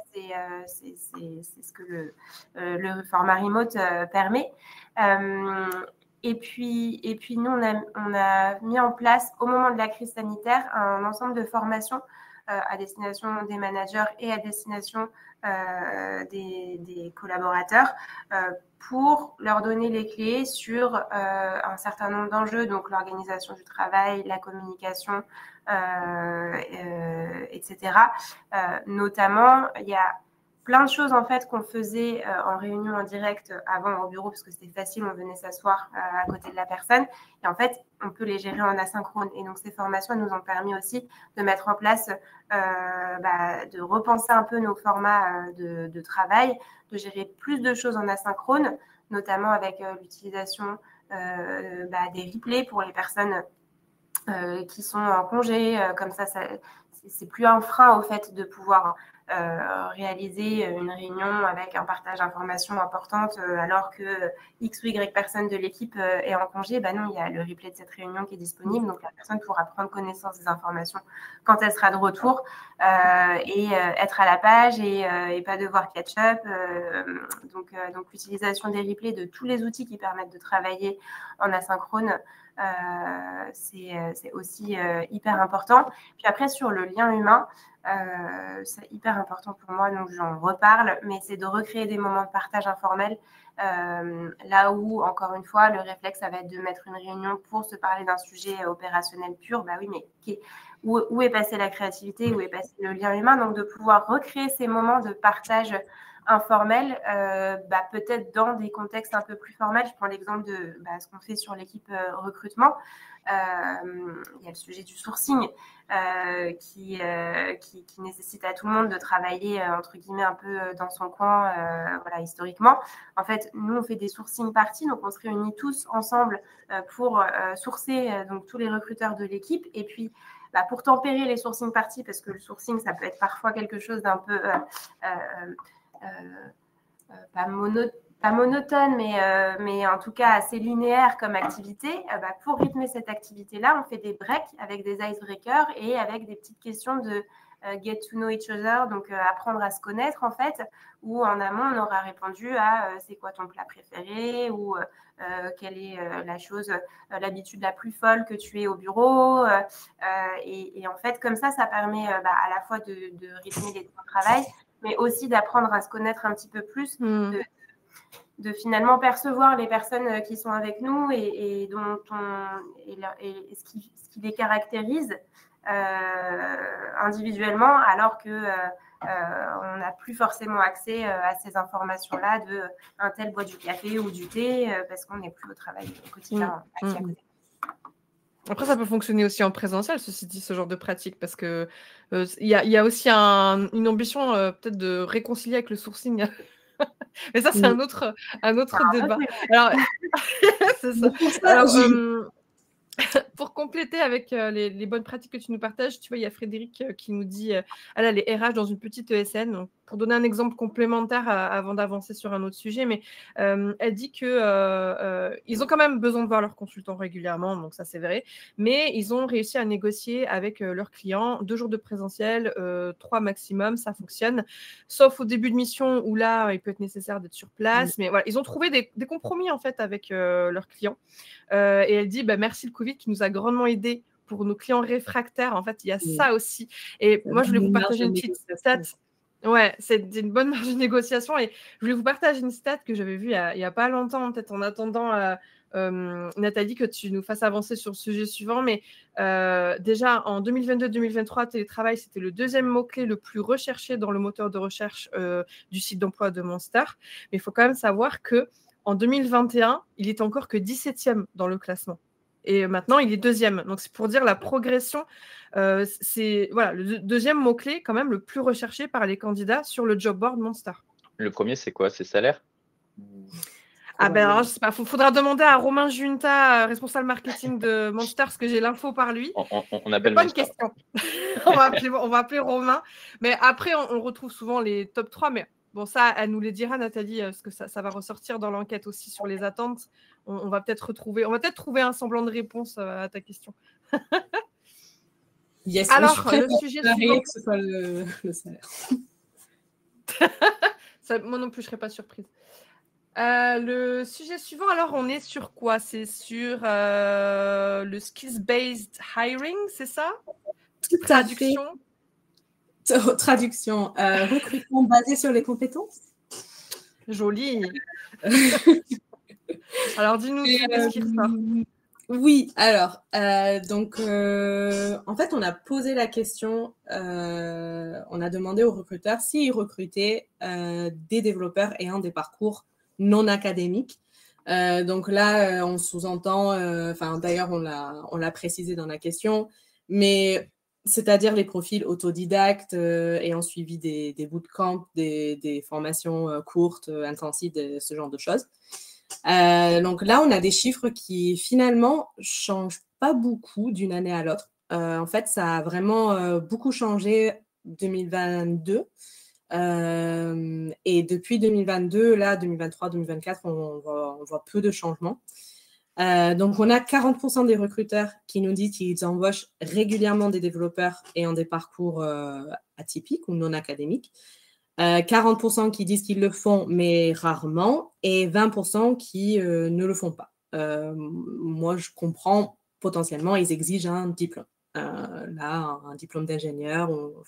c'est ce que le format remote permet. Et puis nous, on a mis en place, au moment de la crise sanitaire, un ensemble de formations à destination des managers et à destination des collaborateurs pour leur donner les clés sur un certain nombre d'enjeux, donc l'organisation du travail, la communication, etc. Notamment, il y a plein de choses en fait qu'on faisait en réunion en direct avant au bureau parce que c'était facile, on venait s'asseoir à côté de la personne et en fait on peut les gérer en asynchrone et donc ces formations nous ont permis aussi de mettre en place de repenser un peu nos formats de travail, de gérer plus de choses en asynchrone, notamment avec l'utilisation des replays pour les personnes qui sont en congé, comme ça c'est plus un frein au fait de pouvoir réaliser une réunion avec un partage d'informations importantes alors que X ou Y personne de l'équipe est en congé. Non, il y a le replay de cette réunion qui est disponible, donc la personne pourra prendre connaissance des informations quand elle sera de retour et être à la page et pas devoir catch-up. Donc l'utilisation des replays de tous les outils qui permettent de travailler en asynchrone, c'est aussi hyper important. Puis après, sur le lien humain, c'est hyper important pour moi, donc j'en reparle, mais c'est de recréer des moments de partage informels, là où, encore une fois, le réflexe, ça va être de mettre une réunion pour se parler d'un sujet opérationnel pur. Oui, mais où est passée la créativité, où est passé le lien humain? Donc, de pouvoir recréer ces moments de partage informel, peut-être dans des contextes un peu plus formels. Je prends l'exemple de ce qu'on fait sur l'équipe recrutement. Il y a le sujet du sourcing qui nécessite à tout le monde de travailler entre guillemets un peu dans son coin, historiquement. En fait, nous on fait des sourcing parties, donc on se réunit tous ensemble pour sourcer donc tous les recruteurs de l'équipe et puis pour tempérer les sourcing parties, parce que le sourcing ça peut être parfois quelque chose d'un peu pas monotone, mais en tout cas assez linéaire comme activité. Pour rythmer cette activité-là, on fait des breaks avec des icebreakers et avec des petites questions de get to know each other, donc apprendre à se connaître en fait, où en amont on aura répondu à c'est quoi ton plat préféré ou quelle est l'habitude la plus folle que tu aies au bureau et en fait comme ça permet à la fois de rythmer les temps de travail, mais aussi d'apprendre à se connaître un petit peu plus, de finalement percevoir les personnes qui sont avec nous et ce qui les caractérise individuellement, alors que on n'a plus forcément accès à ces informations-là de un tel boit du café ou du thé parce qu'on n'est plus au travail au quotidien. Après, ça peut fonctionner aussi en présentiel, ceci dit, ce genre de pratique, parce que il y a aussi une ambition peut-être de réconcilier avec le sourcing. Mais ça, c'est un autre débat. Alors, c'est ça. Alors, pour compléter avec les bonnes pratiques que tu nous partages, tu vois, il y a Frédéric qui nous dit elle a les RH dans une petite ESN. Donc, pour donner un exemple complémentaire avant d'avancer sur un autre sujet, mais elle dit que ils ont quand même besoin de voir leurs consultants régulièrement, donc ça c'est vrai, mais ils ont réussi à négocier avec leurs clients 2 jours de présentiel, 3 maximum, ça fonctionne, sauf au début de mission où là, il peut être nécessaire d'être sur place, mais voilà, ils ont trouvé des compromis en fait avec leurs clients. Et elle dit merci le Covid qui nous a grandement aidés pour nos clients réfractaires. En fait, il y a ça aussi. Et moi, je voulais vous partager une petite stat. Ouais, c'est une bonne marge de négociation. Et je voulais vous partager une stat que j'avais vue il n'y a pas longtemps, peut-être en attendant, Nathalie, que tu nous fasses avancer sur le sujet suivant. Mais déjà, en 2022-2023, télétravail, c'était le 2e mot-clé le plus recherché dans le moteur de recherche du site d'emploi de Monster. Mais il faut quand même savoir que en 2021, il était encore que 17e dans le classement. Et maintenant, il est 2e. Donc, c'est pour dire la progression. C'est voilà, le 2e mot-clé, quand même, le plus recherché par les candidats sur le job board Monster. Le premier, c'est quoi? C'est salaire? Alors, je sais pas. Faudra demander à Romain Junta, responsable marketing de Monster, parce que j'ai l'info par lui. On appelle bonne question. on va appeler Romain. Mais après, on retrouve souvent les top 3. Mais bon, ça, elle nous les dira, Nathalie, parce que ça va ressortir dans l'enquête aussi sur les attentes. On va peut-être trouver un semblant de réponse à ta question. Yes, alors, le sujet suivant. Que ce soit le salaire. Moi non plus, je ne serais pas surprise. Le sujet suivant, alors, on est sur quoi? C'est sur le skills-based hiring, c'est ça? Traduction. Traduction. Recrutement basé sur les compétences. Joli. Alors, dis-nous ce qui ressort. Oui, alors, donc, en fait, on a posé la question, on a demandé aux recruteurs s'ils recrutaient des développeurs ayant des parcours non académiques. Donc là, on sous-entend, d'ailleurs, on l'a précisé dans la question, mais c'est-à-dire les profils autodidactes ayant suivi des bootcamps, des formations courtes, intensives, ce genre de choses. Donc là, on a des chiffres qui finalement changent pas beaucoup d'une année à l'autre. En fait, ça a vraiment beaucoup changé 2022. Et depuis 2022, là, 2023, 2024, on voit peu de changements. Donc, on a 40% des recruteurs qui nous disent qu'ils embauchent régulièrement des développeurs ayant des parcours atypiques ou non académiques. 40% qui disent qu'ils le font, mais rarement, et 20% qui ne le font pas. Moi, je comprends, potentiellement, ils exigent un diplôme. Là, un diplôme d'ingénieur ou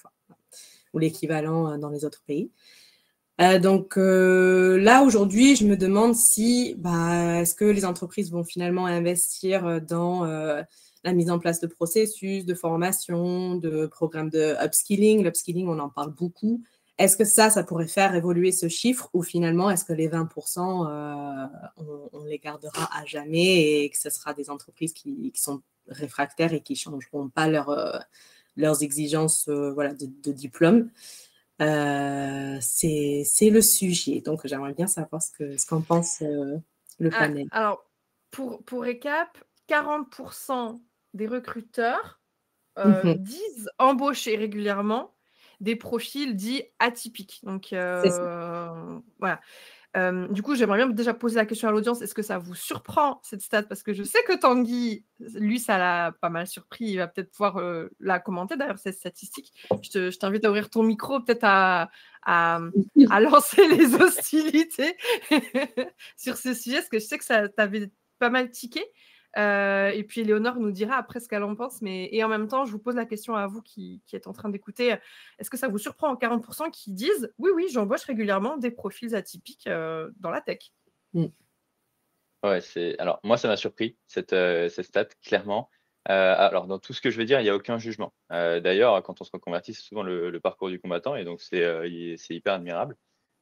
l'équivalent dans les autres pays. Donc là, aujourd'hui, je me demande si est-ce que les entreprises vont finalement investir dans la mise en place de processus, de formation, de programmes de upskilling. L'upskilling, on en parle beaucoup. Est-ce que ça pourrait faire évoluer ce chiffre ou finalement, est-ce que les 20%, on les gardera à jamais et que ce sera des entreprises qui sont réfractaires et qui ne changeront pas leurs exigences de diplôme? C'est le sujet. Donc, j'aimerais bien savoir ce qu'en pense le panel. Alors, pour récap, 40% des recruteurs disent embaucher régulièrement des profils dits atypiques. Donc, voilà. Du coup, j'aimerais bien déjà poser la question à l'audience. Est-ce que ça vous surprend, cette stat? Parce que je sais que Tanguy, lui, ça l'a pas mal surpris. Il va peut-être pouvoir la commenter, d'ailleurs, cette statistique. Je t'invite à ouvrir ton micro, peut-être à lancer les hostilités sur ce sujet, parce que je sais que ça t'avait pas mal tiqué. Et puis, Léonore nous dira après ce qu'elle en pense. Et en même temps, je vous pose la question à vous qui êtes en train d'écouter. Est-ce que ça vous surprend en 40% qui disent « Oui, j'embauche régulièrement des profils atypiques dans la tech ». Ouais, alors moi, ça m'a surpris, cette stat, clairement. Alors, dans tout ce que je vais dire, il n'y a aucun jugement. D'ailleurs, quand on se reconvertit, c'est souvent le parcours du combattant, et donc c'est hyper admirable.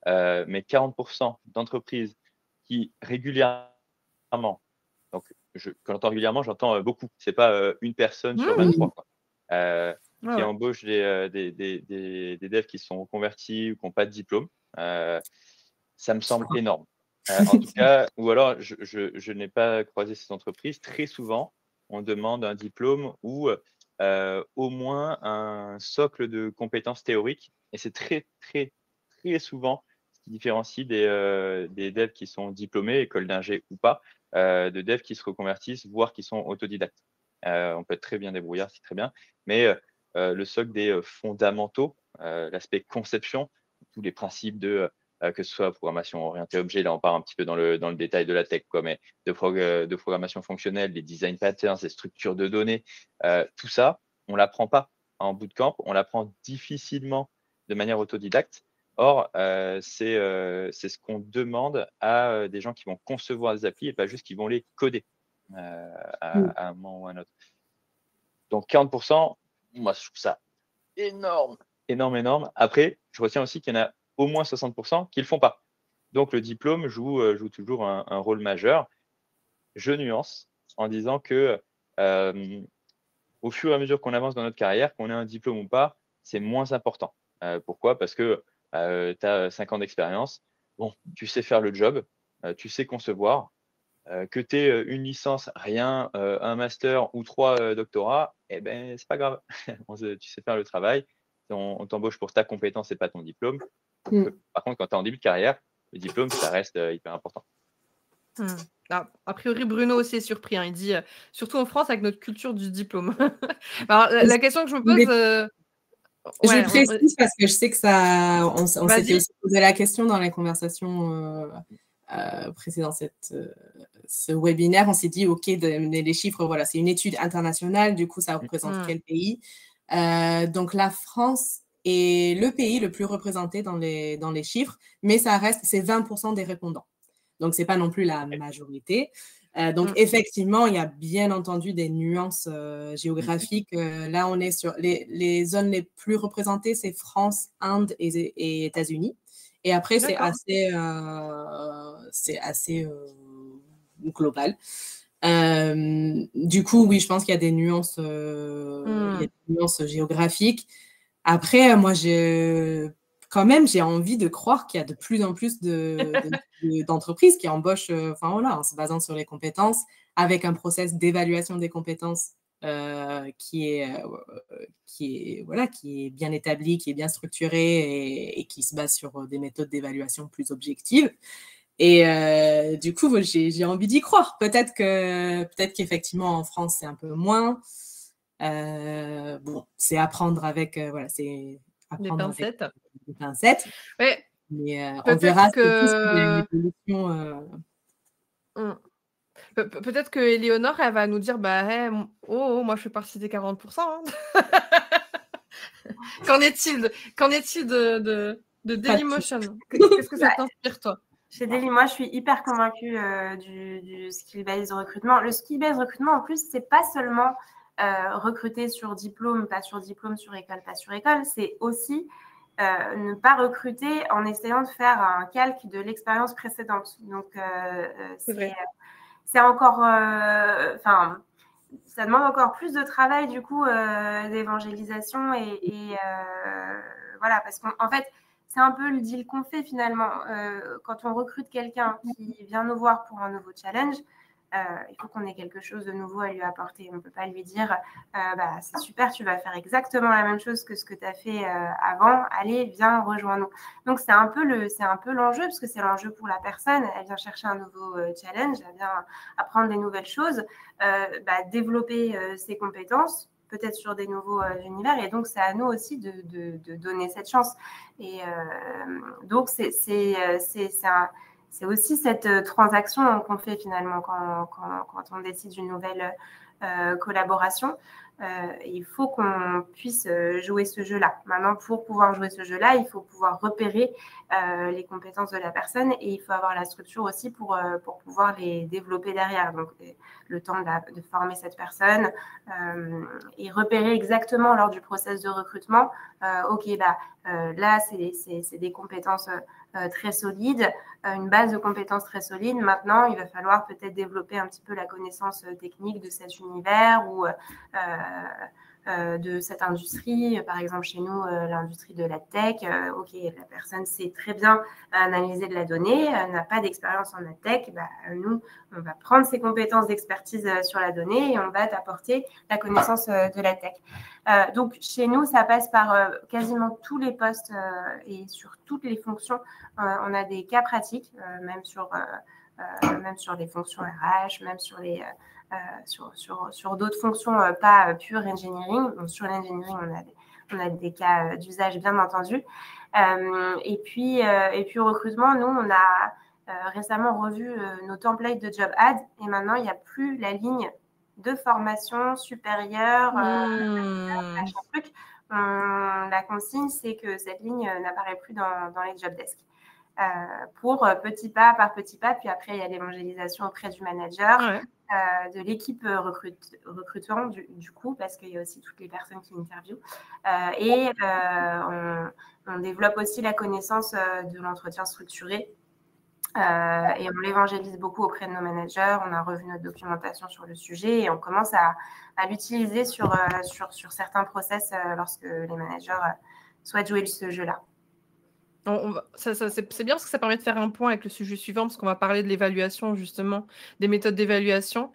Mais 40% d'entreprises qui régulièrement, donc quand j'entends régulièrement, j'entends beaucoup. C'est pas une personne sur 23, quoi. Qui embauchent des devs qui sont convertis ou qui n'ont pas de diplôme. Ça me semble énorme. En tout cas, ou alors je n'ai pas croisé ces entreprises. Très souvent, on demande un diplôme ou au moins un socle de compétences théoriques. Et c'est très, très, très souvent ce qui différencie des devs qui sont diplômés, école d'ingé ou pas, de devs qui se reconvertissent, voire qui sont autodidactes. On peut être très bien débrouillard, c'est très bien. Mais le socle des fondamentaux, l'aspect conception, tous les principes que ce soit programmation orientée objet, là on part un petit peu dans le détail de la tech, quoi, mais de programmation fonctionnelle, des design patterns, des structures de données, tout ça, on ne l'apprend pas en bootcamp, on l'apprend difficilement de manière autodidacte. Or, c'est ce qu'on demande à des gens qui vont concevoir des applis et pas juste qui vont les coder à un moment ou à un autre. Donc 40%, moi je trouve ça énorme, énorme, énorme. Après, je retiens aussi qu'il y en a au moins 60% qui ne le font pas. Donc le diplôme joue toujours un rôle majeur. Je nuance en disant que au fur et à mesure qu'on avance dans notre carrière, qu'on ait un diplôme ou pas, c'est moins important. Pourquoi? Parce que tu as 5 ans d'expérience, bon, tu sais faire le job, tu sais concevoir, que tu aies une licence, rien, un master ou 3 doctorats, eh ben, c'est pas grave. Tu sais faire le travail, on t'embauche pour ta compétence et pas ton diplôme. Par contre, quand tu es en début de carrière, le diplôme, ça reste hyper important. Ah, a priori, Bruno aussi est surpris. Hein. Il dit, surtout en France, avec notre culture du diplôme. Alors, la question que je me pose... je précise parce que je sais que ça, on s'était aussi posé la question dans les conversations précédant ce webinaire. On s'est dit, OK, les chiffres, voilà, c'est une étude internationale. Du coup, ça représente quel pays? Donc, la France est le pays le plus représenté dans les chiffres, mais ça reste, c'est 20% des répondants. Donc, ce n'est pas non plus la majorité. Donc, effectivement, il y a bien entendu des nuances géographiques. Là, on est sur les zones les plus représentées, c'est France, Inde et États-Unis. Et après, c'est assez global. Du coup, oui, je pense qu'il y a des nuances, géographiques. Après, moi, quand même, j'ai envie de croire qu'il y a de plus en plus d'entreprises qui embauchent, en se basant sur les compétences, avec un process d'évaluation des compétences qui est bien établi, qui est bien structuré et qui se base sur des méthodes d'évaluation plus objectives. Et du coup, j'ai envie d'y croire. Peut-être qu'effectivement, en France, c'est un peu moins. Bon, c'est apprendre avec... c'est apprendre des pincettes. Des pincettes. Ouais. Mais on verra si il y a une évolution. Peut-être que Éléonore, elle va nous dire, moi, je fais partie des 40%. Hein. Qu'en est-il de Dailymotion? Qu'est-ce que ça t'inspire, toi? Chez Daily, moi, je suis hyper convaincue du skill-based recrutement. Le skill-based recrutement, en plus, c'est pas seulement recruter sur diplôme, pas sur diplôme, sur école, pas sur école. C'est aussi ne pas recruter en essayant de faire un calque de l'expérience précédente. Donc, c'est encore... ça demande encore plus de travail, du coup, d'évangélisation et voilà, parce qu'en fait, c'est un peu le deal qu'on fait finalement. Quand on recrute quelqu'un qui vient nous voir pour un nouveau challenge, il faut qu'on ait quelque chose de nouveau à lui apporter. On ne peut pas lui dire c'est super, tu vas faire exactement la même chose que ce que tu as fait avant. Allez, viens, rejoins-nous. Donc, c'est un peu l'enjeu, parce que c'est l'enjeu pour la personne. Elle vient chercher un nouveau challenge, elle vient apprendre des nouvelles choses, développer ses compétences, peut-être sur des nouveaux univers. Et donc, c'est à nous aussi de donner cette chance. Et donc, c'est aussi cette transaction qu'on fait finalement quand on décide d'une nouvelle collaboration. il faut qu'on puisse jouer ce jeu-là. Maintenant, pour pouvoir jouer ce jeu-là, il faut pouvoir repérer les compétences de la personne et il faut avoir la structure aussi pour pouvoir les développer derrière. Donc, le temps de former cette personne et repérer exactement lors du process de recrutement, OK, là, c'est des compétences très solides, une base de compétences très solide. Maintenant, il va falloir peut-être développer un petit peu la connaissance technique de cet univers ou de cette industrie. Par exemple, chez nous, l'industrie de la tech, OK, la personne sait très bien analyser de la donnée, n'a pas d'expérience en la tech. Nous, on va prendre ses compétences d'expertise sur la donnée et on va t'apporter la connaissance de la tech. Donc, chez nous, ça passe par quasiment tous les postes et sur toutes les fonctions. On a des cas pratiques, même sur les fonctions RH, même sur les sur d'autres fonctions pas pure engineering. Donc, sur l'engineering, on a des cas d'usage, bien entendu. Et puis au recrutement, nous, on a récemment revu nos templates de job ads et maintenant, il n'y a plus la ligne de formation supérieure, machin truc. La consigne, c'est que cette ligne n'apparaît plus dans les job desks. Pour petit pas par petit pas, puis après, il y a l'évangélisation auprès du manager, de l'équipe recrutant, du coup, parce qu'il y a aussi toutes les personnes qui interviewent. Et on développe aussi la connaissance de l'entretien structuré. Et on l'évangélise beaucoup auprès de nos managers. On a revu notre documentation sur le sujet et on commence à l'utiliser sur certains process lorsque les managers souhaitent jouer ce jeu-là. C'est bien parce que ça permet de faire un point avec le sujet suivant, parce qu'on va parler de l'évaluation, justement, des méthodes d'évaluation.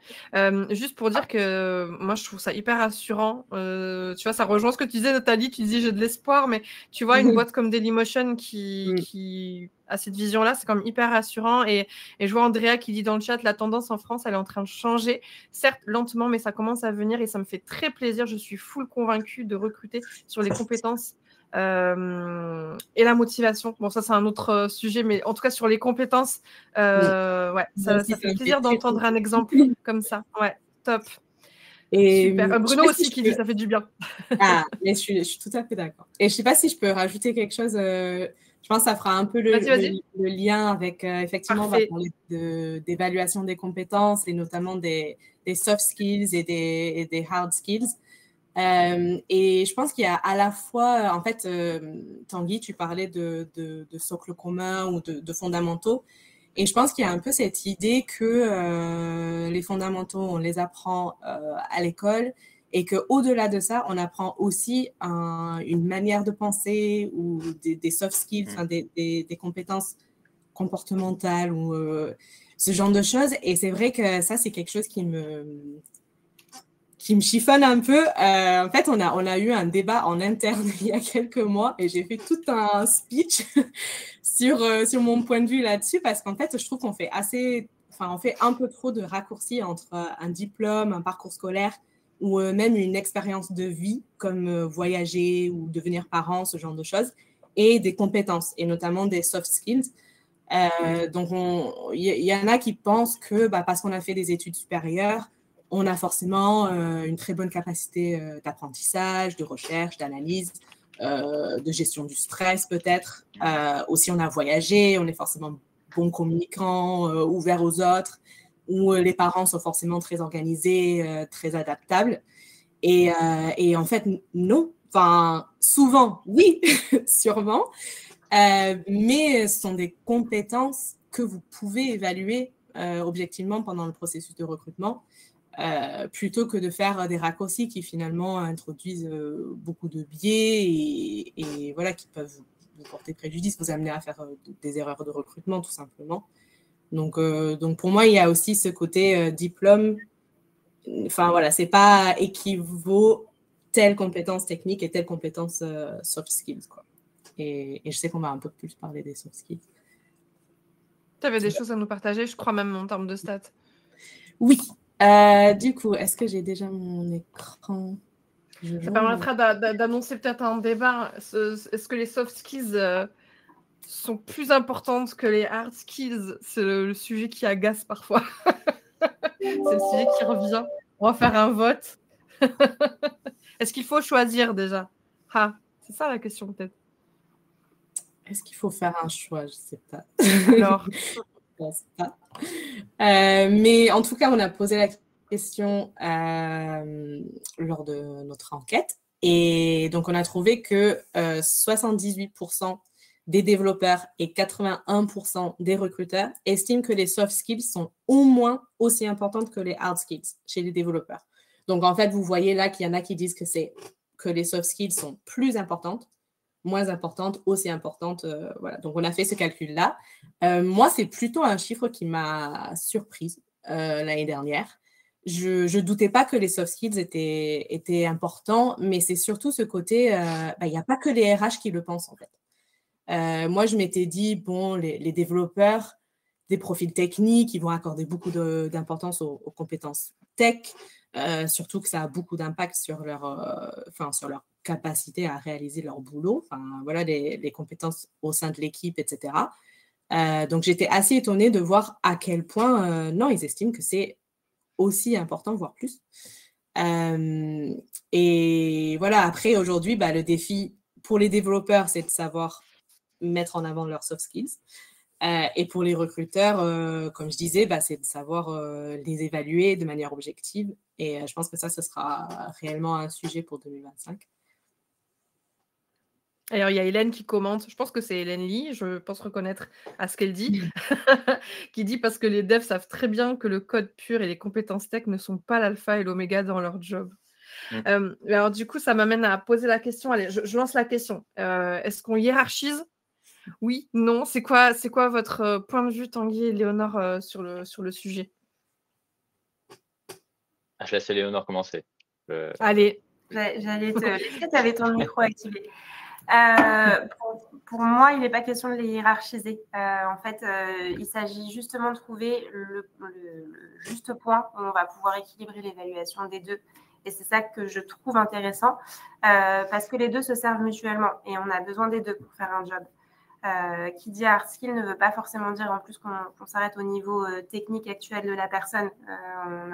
Juste pour dire que moi, je trouve ça hyper rassurant. Tu vois, ça rejoint ce que tu disais, Nathalie. Tu dis, j'ai de l'espoir, mais tu vois, une boîte comme Dailymotion qui a cette vision-là, c'est quand même hyper rassurant. Et je vois Andrea qui dit dans le chat, la tendance en France, elle est en train de changer. Certes, lentement, mais ça commence à venir et ça me fait très plaisir. Je suis full convaincue de recruter sur les compétences et la motivation. Bon, ça, c'est un autre sujet, mais en tout cas, sur les compétences, ça fait plaisir d'entendre un exemple comme ça. Ouais, top. Et super. Bruno aussi qui dit ça fait du bien. Mais je suis tout à fait d'accord. Et je ne sais pas si je peux rajouter quelque chose. Je pense que ça fera un peu le lien avec, effectivement, on va parler d'évaluation des compétences et notamment des soft skills et des hard skills. Et je pense qu'il y a à la fois, en fait, Tanguy, tu parlais de socle commun ou de fondamentaux. Et je pense qu'il y a un peu cette idée que les fondamentaux, on les apprend à l'école et qu'au-delà de ça, on apprend aussi une manière de penser ou des soft skills, des compétences comportementales ou ce genre de choses. Et c'est vrai que ça, c'est quelque chose qui me chiffonne un peu. En fait, on a eu un débat en interne il y a quelques mois et j'ai fait tout un speech sur mon point de vue là-dessus parce qu'en fait, je trouve qu'on fait on fait un peu trop de raccourcis entre un diplôme, un parcours scolaire ou même une expérience de vie comme voyager ou devenir parent, ce genre de choses, et des compétences et notamment des soft skills. Donc, il y en a qui pensent que parce qu'on a fait des études supérieures, on a forcément une très bonne capacité d'apprentissage, de recherche, d'analyse, de gestion du stress peut-être. Aussi, on a voyagé, on est forcément bon communicant, ouvert aux autres, où les parents sont forcément très organisés, très adaptables. Et en fait, non. Enfin, souvent, oui, sûrement. Mais ce sont des compétences que vous pouvez évaluer objectivement pendant le processus de recrutement. Plutôt que de faire des raccourcis qui finalement introduisent beaucoup de biais et voilà, qui peuvent vous porter préjudice, vous amener à faire des erreurs de recrutement tout simplement. Donc pour moi, il y a aussi ce côté diplôme. Enfin voilà, c'est pas équivaut telle compétence technique et telle compétence soft skills, quoi. Et je sais qu'on va un peu plus parler des soft skills. Tu avais des choses à nous partager, je crois même en termes de stats. Oui. Du coup, est-ce que j'ai déjà mon écran? Ça permettra d'annoncer peut-être un débat. Est-ce que les soft skills sont plus importantes que les hard skills? C'est le sujet qui agace parfois. C'est le sujet qui revient. On va faire un vote. Est-ce qu'il faut choisir déjà? Ah, c'est ça la question peut-être. Est-ce qu'il faut faire un choix? Je ne sais pas. Alors, Je pense pas. Mais en tout cas, on a posé la question lors de notre enquête. Et donc, on a trouvé que 78% des développeurs et 81% des recruteurs estiment que les soft skills sont au moins aussi importantes que les hard skills chez les développeurs. Donc, en fait, vous voyez là qu'il y en a qui disent que les soft skills sont plus importantes, moins importantes, aussi importantes. Voilà. Donc, on a fait ce calcul-là. Moi, c'est plutôt un chiffre qui m'a surprise l'année dernière. Je ne doutais pas que les soft skills étaient importants, mais c'est surtout ce côté, il n'y a pas que les RH qui le pensent, en fait. Moi, je m'étais dit, bon, les développeurs, des profils techniques, ils vont accorder beaucoup d'importance aux compétences tech, surtout que ça a beaucoup d'impact sur leur capacité à réaliser leur boulot, voilà, les compétences au sein de l'équipe, etc. Donc, j'étais assez étonnée de voir à quel point, non, ils estiment que c'est aussi important, voire plus. Et voilà, après, aujourd'hui, le défi pour les développeurs, c'est de savoir mettre en avant leurs soft skills. Et pour les recruteurs, comme je disais, c'est de savoir les évaluer de manière objective. Et je pense que ça, ce sera réellement un sujet pour 2025. Alors, il y a Hélène qui commente, je pense que c'est Hélène Lee, je pense reconnaître à ce qu'elle dit, qui dit parce que les devs savent très bien que le code pur et les compétences tech ne sont pas l'alpha et l'oméga dans leur job. Alors, du coup, ça m'amène à poser la question. Allez, je lance la question. Est-ce qu'on hiérarchise? Oui, non. C'est quoi votre point de vue, Tanguy et Léonore, sur le sujet? Je laisse Léonore commencer. Allez. J'allais te... Est-ce que tu avais ton micro activé? Pour moi, il n'est pas question de les hiérarchiser. En fait, il s'agit justement de trouver le juste point où on va pouvoir équilibrer l'évaluation des deux. Et c'est ça que je trouve intéressant parce que les deux se servent mutuellement et on a besoin des deux pour faire un job. Qui dit hard skill ne veut pas forcément dire en plus qu'on s'arrête au niveau technique actuel de la personne. On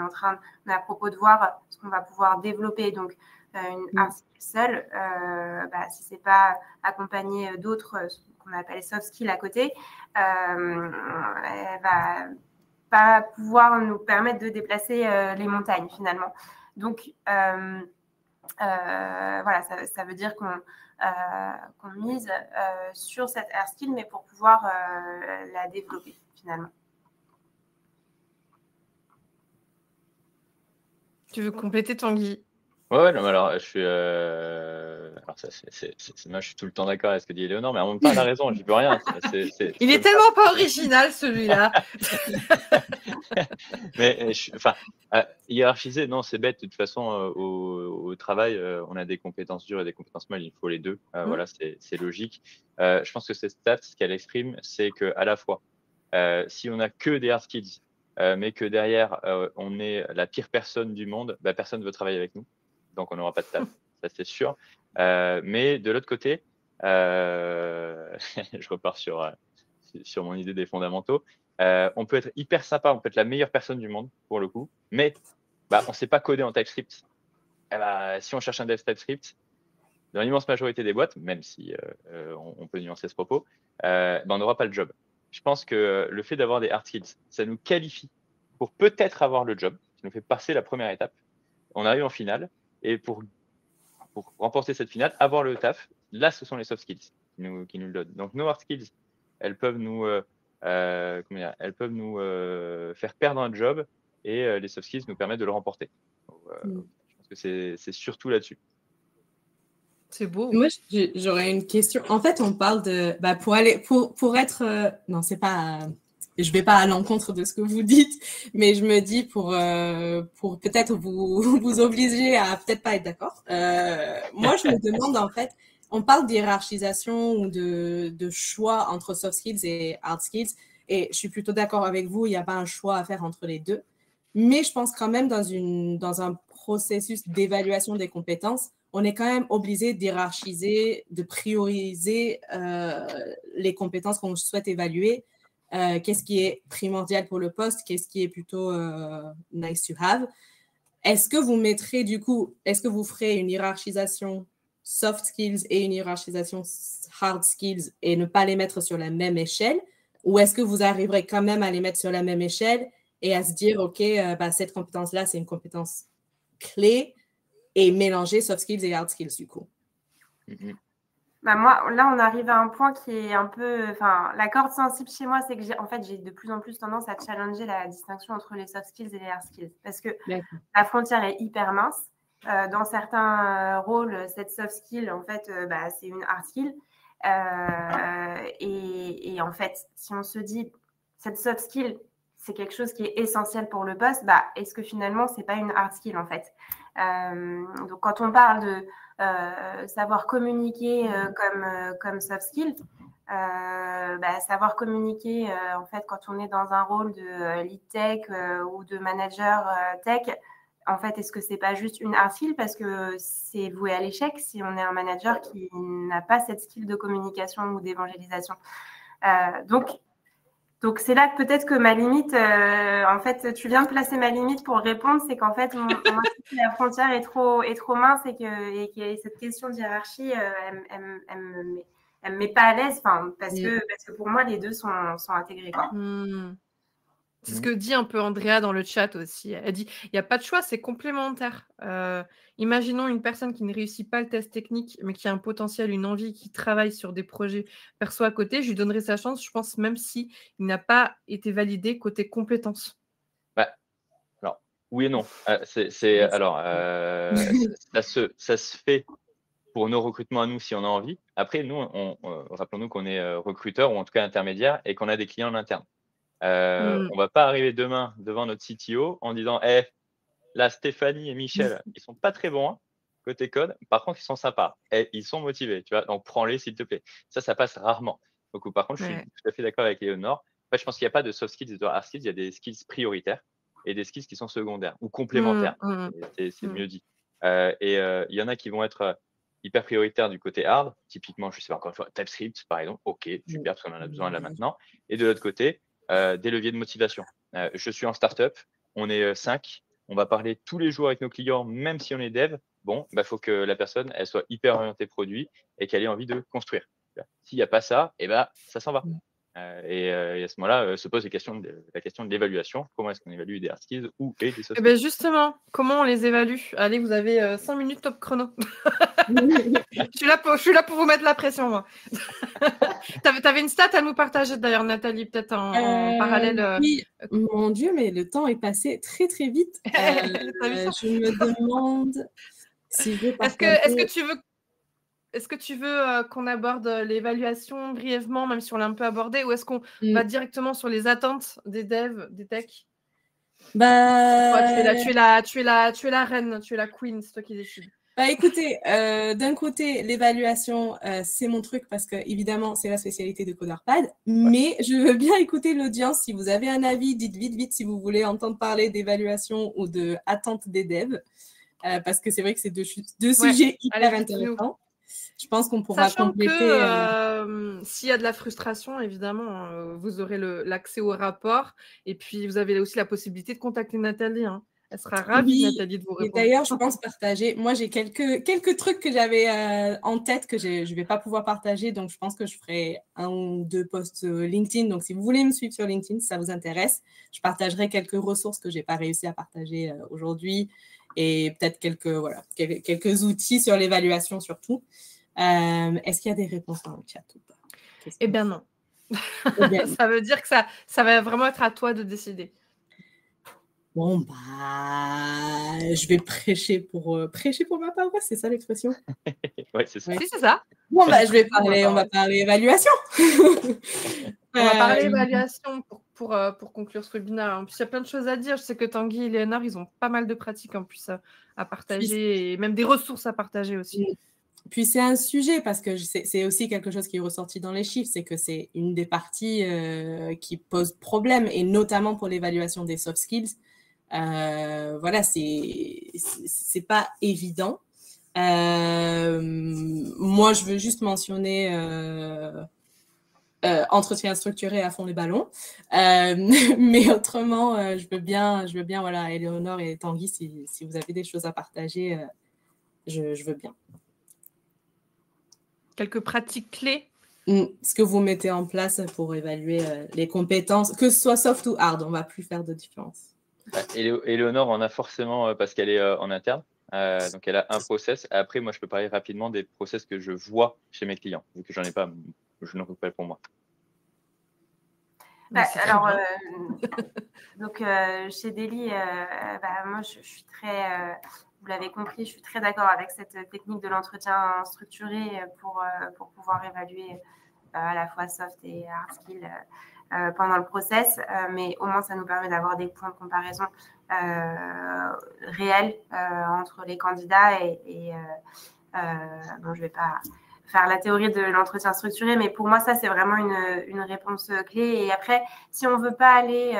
est à propos de voir ce qu'on va pouvoir développer. Donc, une hard skill seule, si c'est pas accompagné d'autres, ce qu'on appelle soft skills à côté, elle va pas pouvoir nous permettre de déplacer les montagnes finalement. Donc, voilà, ça veut dire qu'on mise sur cette hard skill, mais pour pouvoir la développer finalement. Tu veux compléter, Tanguy? Ouais, non, mais alors je suis. Alors ça, moi, je suis tout le temps d'accord avec ce que dit Léonore, mais en même temps, elle a raison, j'y peux rien. Il est tellement pas original, celui-là. Mais hiérarchiser, non, c'est bête. De toute façon, au travail, on a des compétences dures et des compétences molles. Il faut les deux. Voilà, c'est logique. Je pense que cette stat, ce qu'elle exprime, c'est que à la fois, si on a que des hard skills, mais que derrière, on est la pire personne du monde, personne ne veut travailler avec nous. Donc, on n'aura pas de taf, ça c'est sûr. Mais de l'autre côté, je repars sur mon idée des fondamentaux. On peut être hyper sympa, on peut être la meilleure personne du monde pour le coup, mais on ne sait pas coder en TypeScript. Si on cherche un dev TypeScript, dans l'immense majorité des boîtes, même si on peut nuancer ce propos, on n'aura pas le job. Je pense que le fait d'avoir des hard skills, ça nous qualifie pour peut-être avoir le job, ça nous fait passer la première étape. On arrive en finale, et pour remporter cette finale, avoir le taf, là, ce sont les soft skills qui nous le donnent. Donc, nos hard skills, elles peuvent nous, faire perdre un job, et les soft skills nous permettent de le remporter. Donc, je pense que c'est surtout là-dessus. C'est beau. Moi, j'aurais une question. En fait, on parle de... pour être... non, c'est pas... je vais pas à l'encontre de ce que vous dites, mais je me dis pour peut-être vous obliger à peut-être pas être d'accord. Moi, je me demande en fait, on parle d'hiérarchisation ou de choix entre soft skills et hard skills, et je suis plutôt d'accord avec vous, il n'y a pas un choix à faire entre les deux. Mais je pense quand même dans un processus d'évaluation des compétences, on est quand même obligé d'hiérarchiser, de prioriser les compétences qu'on souhaite évaluer. Qu'est-ce qui est primordial pour le poste, qu'est-ce qui est plutôt nice to have. est-ce que vous mettrez du coup, est-ce que vous ferez une hiérarchisation soft skills et une hiérarchisation hard skills et ne pas les mettre sur la même échelle? Ou est-ce que vous arriverez quand même à les mettre sur la même échelle et à se dire, OK, cette compétence-là, c'est une compétence clé et mélanger soft skills et hard skills du coup? Bah moi, là, on arrive à un point qui est un peu… Enfin, la corde sensible chez moi, c'est que j'ai de plus en plus tendance à challenger la distinction entre les soft skills et les hard skills. Parce que la frontière est hyper mince. Dans certains rôles, cette soft skill, en fait, c'est une hard skill. Et en fait, si on se dit, cette soft skill, c'est quelque chose qui est essentiel pour le poste, est-ce que finalement, c'est pas une hard skill, en fait? Donc, quand on parle de savoir communiquer comme soft skill, savoir communiquer en fait quand on est dans un rôle de lead tech ou de manager tech, en fait, est-ce que c'est pas juste une hard skill parce que c'est voué à l'échec si on est un manager qui n'a pas cette skill de communication ou d'évangélisation. Donc, c'est là que peut-être que ma limite, en fait, tu viens de placer ma limite pour répondre, c'est qu'en fait, la frontière est trop mince et que cette question de hiérarchie, elle me met pas à l'aise, parce que pour moi, les deux sont intégrés, quoi. C'est ce que dit un peu Andrea dans le chat aussi. Elle dit, il n'y a pas de choix, c'est complémentaire. Imaginons une personne qui ne réussit pas le test technique, mais qui a un potentiel, une envie, qui travaille sur des projets perso à côté, je lui donnerai sa chance, je pense, même s'il n'a pas été validé côté compétences. Alors, oui et non. Alors, ça se fait pour nos recrutements à nous si on a envie. Après, nous, rappelons-nous qu'on est recruteur ou en tout cas intermédiaire et qu'on a des clients en interne. On va pas arriver demain devant notre CTO en disant là, Stéphanie et Michel, ils sont pas très bons côté code. Par contre, ils sont sympas. Ils sont motivés, tu vois. Donc, prends-les, s'il te plaît. Ça passe rarement. Donc, par contre, je suis tout à fait d'accord avec Léonore. En fait, je pense qu'il n'y a pas de soft skills et de hard skills. Il y a des skills prioritaires et des skills qui sont secondaires ou complémentaires. C'est mieux dit. Il y en a qui vont être hyper prioritaires du côté hard. Typiquement, je sais pas, encore une fois, TypeScript, par exemple. OK, super, parce qu'on en a besoin là maintenant. Et de l'autre côté, des leviers de motivation. Je suis en startup, on est 5, on va parler tous les jours avec nos clients, même si on est dev. Bon, faut que la personne, elle soit hyper orientée produit et qu'elle ait envie de construire. S'il n'y a pas ça, ça s'en va. Et à ce moment-là, se pose la question de l'évaluation. Comment est-ce qu'on évalue des hard skills ou des soft skills? Justement, comment on les évalue? Allez, vous avez 5 minutes top chrono. Je suis là pour vous mettre la pression, moi. Tu avais une stat à nous partager d'ailleurs, Nathalie, peut-être en parallèle. Oui, mon Dieu, mais le temps est passé très très vite. Je me demande si je veux partager… Est-ce que tu veux qu'on aborde l'évaluation brièvement, même si on l'a un peu abordé, ou est-ce qu'on va directement sur les attentes des devs, des techs? Tu es la reine, tu es la queen, c'est toi qui décides. Écoutez, d'un côté, l'évaluation, c'est mon truc parce que, évidemment, c'est la spécialité de CoderPad, mais je veux bien écouter l'audience. Si vous avez un avis, dites vite si vous voulez entendre parler d'évaluation ou de attente des devs, parce que c'est vrai que c'est deux sujets hyper intéressants. Je pense qu'on pourra compléter. Sachant que s'il y a de la frustration, évidemment, vous aurez l'accès au rapport et puis vous avez aussi la possibilité de contacter Nathalie. Elle sera ravie, Nathalie, de vous répondre. Et d'ailleurs, je pense partager. Moi, j'ai quelques trucs que j'avais en tête que je ne vais pas pouvoir partager. Donc, je pense que je ferai 1 ou 2 posts LinkedIn. Donc, si vous voulez me suivre sur LinkedIn, si ça vous intéresse, je partagerai quelques ressources que je n'ai pas réussi à partager aujourd'hui et peut-être quelques outils sur l'évaluation surtout. Est-ce qu'il y a des réponses dans le chat ou pas? Eh bien, non. Ça veut dire que ça va vraiment être à toi de décider. Bon, je vais prêcher pour ma paroisse, c'est ça l'expression? Oui, c'est ça. Si, c'est ça. Bon, on va parler évaluation. On va parler évaluation pour conclure ce webinaire. En plus, il y a plein de choses à dire. Je sais que Tanguy et Léonore, ils ont pas mal de pratiques en plus à partager et même des ressources à partager aussi. Puis c'est un sujet parce que c'est aussi quelque chose qui est ressorti dans les chiffres, c'est que c'est une des parties qui pose problème et notamment pour l'évaluation des soft skills. C'est pas évident. Moi, je veux juste mentionner entretien structuré à fond les ballons. Mais autrement, je veux bien, voilà, Éléonore et Tanguy, si vous avez des choses à partager, je veux bien. Quelques pratiques clés. Ce que vous mettez en place pour évaluer les compétences, que ce soit soft ou hard, on ne va plus faire de différence. Éléonore en a forcément parce qu'elle est en interne. Donc, elle a un process. Après, moi, je peux parler rapidement des process que je vois chez mes clients, vu que j'en ai pas, je n'en veux pas pour moi. Alors, donc, chez Daily, moi, je suis très, vous l'avez compris, je suis très d'accord avec cette technique de l'entretien structuré pour pouvoir évaluer à la fois soft et hard skills pendant le process, mais au moins ça nous permet d'avoir des points de comparaison réels entre les candidats et bon, je vais pas faire la théorie de l'entretien structuré, mais pour moi ça c'est vraiment une réponse clé. Et après, si on veut pas aller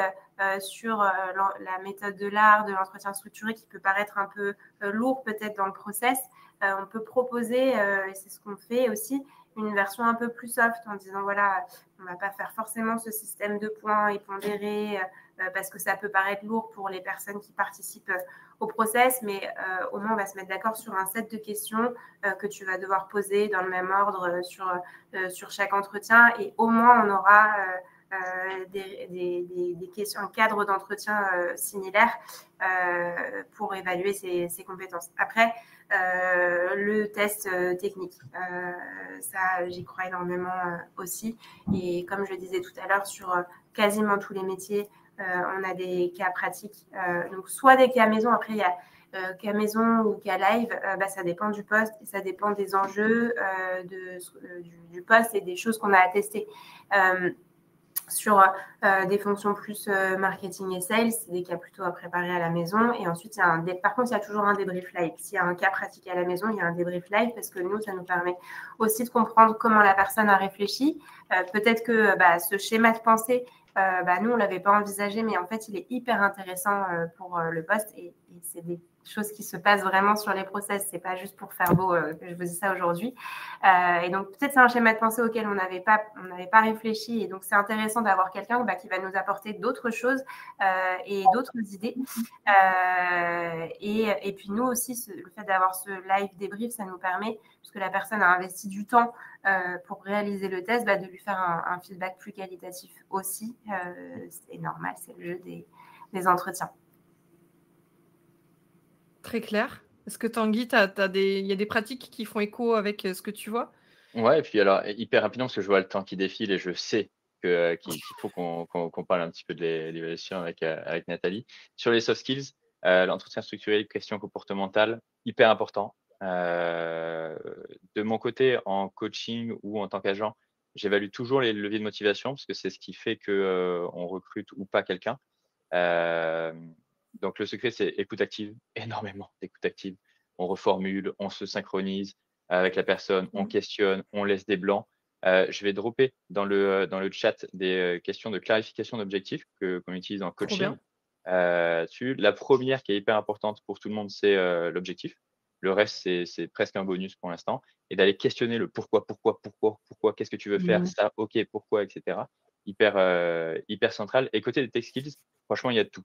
sur la méthode de l'art, de l'entretien structuré qui peut paraître un peu lourd peut-être dans le process, on peut proposer, et c'est ce qu'on fait aussi, une version un peu plus soft en disant voilà, on ne va pas faire forcément ce système de points et pondérer parce que ça peut paraître lourd pour les personnes qui participent au process, mais au moins on va se mettre d'accord sur un set de questions que tu vas devoir poser dans le même ordre sur chaque entretien, et au moins on aura des questions, un cadre d'entretien similaire pour évaluer ses compétences. Après, le test technique, ça j'y crois énormément aussi, et comme je le disais tout à l'heure, sur quasiment tous les métiers, on a des cas pratiques, donc soit des cas maison, après il y a cas maison ou cas live, ça dépend du poste et ça dépend des enjeux du poste et des choses qu'on a à tester. Sur des fonctions plus marketing et sales, c'est des cas plutôt à préparer à la maison. Et ensuite, par contre, il y a toujours un débrief live. S'il y a un cas pratique à la maison, il y a un débrief live parce que nous, ça nous permet aussi de comprendre comment la personne a réfléchi. Peut-être que ce schéma de pensée, nous, on ne l'avait pas envisagé, mais en fait, il est hyper intéressant pour le poste. Et c'est des choses qui se passent vraiment sur les process. C'est pas juste pour faire beau que je vous dis ça aujourd'hui. Et donc, peut-être c'est un schéma de pensée auquel on n'avait pas réfléchi. Et donc, c'est intéressant d'avoir quelqu'un qui va nous apporter d'autres choses et d'autres idées. Et puis, nous aussi, le fait d'avoir ce live débrief, ça nous permet, puisque la personne a investi du temps pour réaliser le test, de lui faire un feedback plus qualitatif aussi. C'est normal, c'est le jeu des entretiens. Très clair. Est-ce que Tanguy, il y a des pratiques qui font écho avec ce que tu vois? Ouais, et puis alors, hyper rapidement, parce que je vois le temps qui défile et je sais qu'il faut qu'on parle un petit peu de l'évaluation avec Nathalie. Sur les soft skills, l'entretien structuré, les questions comportementales, hyper important. De mon côté, en coaching ou en tant qu'agent, j'évalue toujours les leviers de motivation parce que c'est ce qui fait qu'on recrute ou pas quelqu'un. Donc, le secret, c'est écoute active, énormément d'écoute active. On reformule, on se synchronise avec la personne, on questionne, on laisse des blancs. Je vais dropper dans le chat des questions de clarification d'objectifs qu'on utilise en coaching. La première qui est hyper importante pour tout le monde, c'est l'objectif. Le reste, c'est presque un bonus pour l'instant. Et d'aller questionner le pourquoi, qu'est-ce que tu veux faire, ça, ok, pourquoi, etc. Hyper central. Et côté des tech skills, franchement, il y a tout.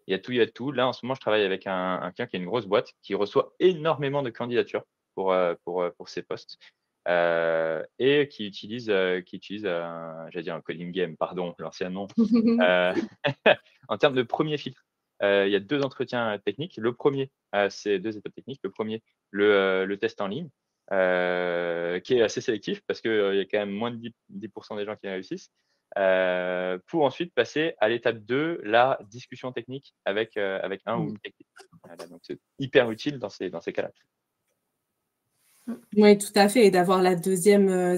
Il y a tout. Là, en ce moment, je travaille avec un client qui a une grosse boîte qui reçoit énormément de candidatures pour ces postes et qui utilise j'allais dire un coding game, pardon, l'ancien nom. En termes de premier filtre, il y a 2 entretiens techniques. Le premier, c'est 2 étapes techniques. Le premier, le test en ligne, qui est assez sélectif parce qu'il y a quand même moins de 10% des gens qui réussissent. Pour ensuite passer à l'étape 2, la discussion technique avec un ou une technique. Voilà, donc c'est hyper utile dans ces cas-là. Oui, tout à fait. Et d'avoir la deuxième,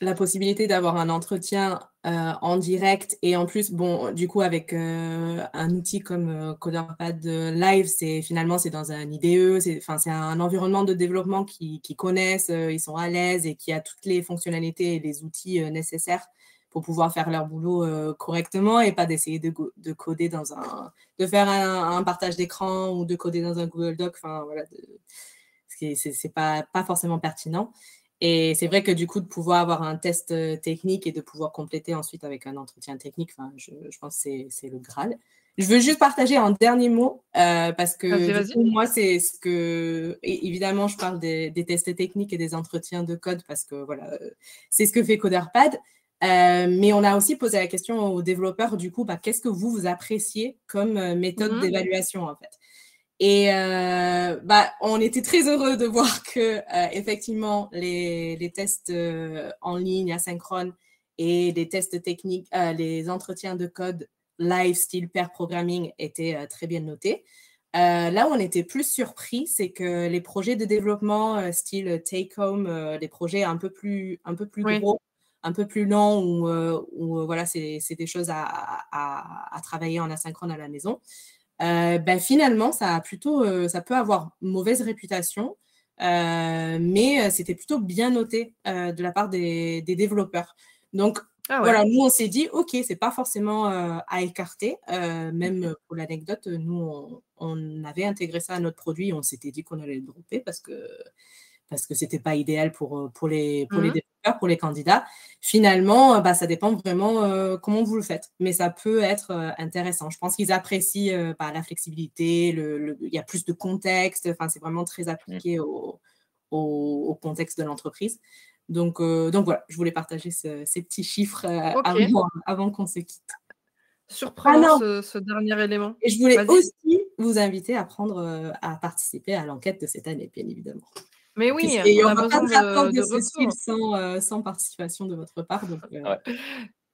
la possibilité d'avoir un entretien en direct et en plus, bon, du coup, avec un outil comme CoderPad Live, c'est dans un IDE, c'est un environnement de développement qu'ils connaissent, ils sont à l'aise et qui a toutes les fonctionnalités et les outils nécessaires pour pouvoir faire leur boulot correctement et pas d'essayer de coder de faire un partage d'écran ou de coder dans un Google Doc, enfin voilà, c'est pas forcément pertinent. Et c'est vrai que du coup, de pouvoir avoir un test technique et de pouvoir compléter ensuite avec un entretien technique, je pense que c'est le Graal. Je veux juste partager un dernier mot parce que du coup, moi, c'est ce que… Et évidemment, je parle des tests techniques et des entretiens de code parce que voilà, c'est ce que fait CoderPad. Mais on a aussi posé la question aux développeurs, du coup, qu'est-ce que vous appréciez comme méthode d'évaluation en fait? Et on était très heureux de voir que effectivement les tests en ligne asynchrones et les tests techniques, les entretiens de code live style pair programming étaient très bien notés. Là où on était plus surpris, c'est que les projets de développement style take home, les projets un peu plus gros, un peu plus longs, où voilà, c'est des choses à travailler en asynchrone à la maison. Finalement, ça peut avoir une mauvaise réputation, mais c'était plutôt bien noté de la part des développeurs. Donc, voilà, nous, on s'est dit, OK, c'est pas forcément à écarter. Même pour l'anecdote, nous, on avait intégré ça à notre produit et on s'était dit qu'on allait le dropper parce que c'était pas idéal pour les développeurs, pour les candidats. Finalement, ça dépend vraiment comment vous le faites. Mais ça peut être intéressant. Je pense qu'ils apprécient la flexibilité, il y a plus de contexte. C'est vraiment très appliqué au contexte de l'entreprise. Donc voilà, je voulais partager ces petits chiffres avant qu'on se quitte. Surprenant ce dernier élément. Et je voulais aussi vous inviter à participer à l'enquête de cette année, bien évidemment. Mais oui, il n'y on a aura besoin pas de rapport de retour. ce style sans participation de votre part. Donc,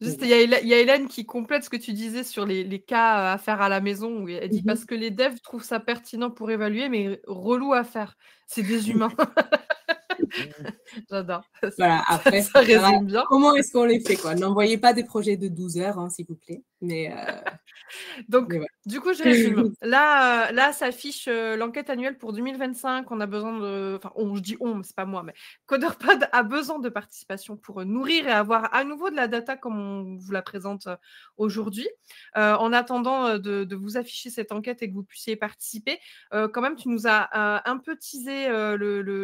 Juste, il y a Hélène qui complète ce que tu disais sur les cas à faire à la maison. Où elle dit parce que les devs trouvent ça pertinent pour évaluer, mais relou à faire. C'est des humains. J'adore. Voilà, après, ça résume bien. Comment est-ce qu'on les fait, quoi? N'envoyez pas des projets de 12 heures, s'il vous plaît. Mais, donc, du coup, je résume. Là s'affiche l'enquête annuelle pour 2025. On a besoin de… Enfin, je dis mais c'est pas moi, mais CoderPad a besoin de participation pour nourrir et avoir à nouveau de la data comme on vous la présente aujourd'hui. En attendant de vous afficher cette enquête et que vous puissiez participer, quand même, tu nous as un peu teasé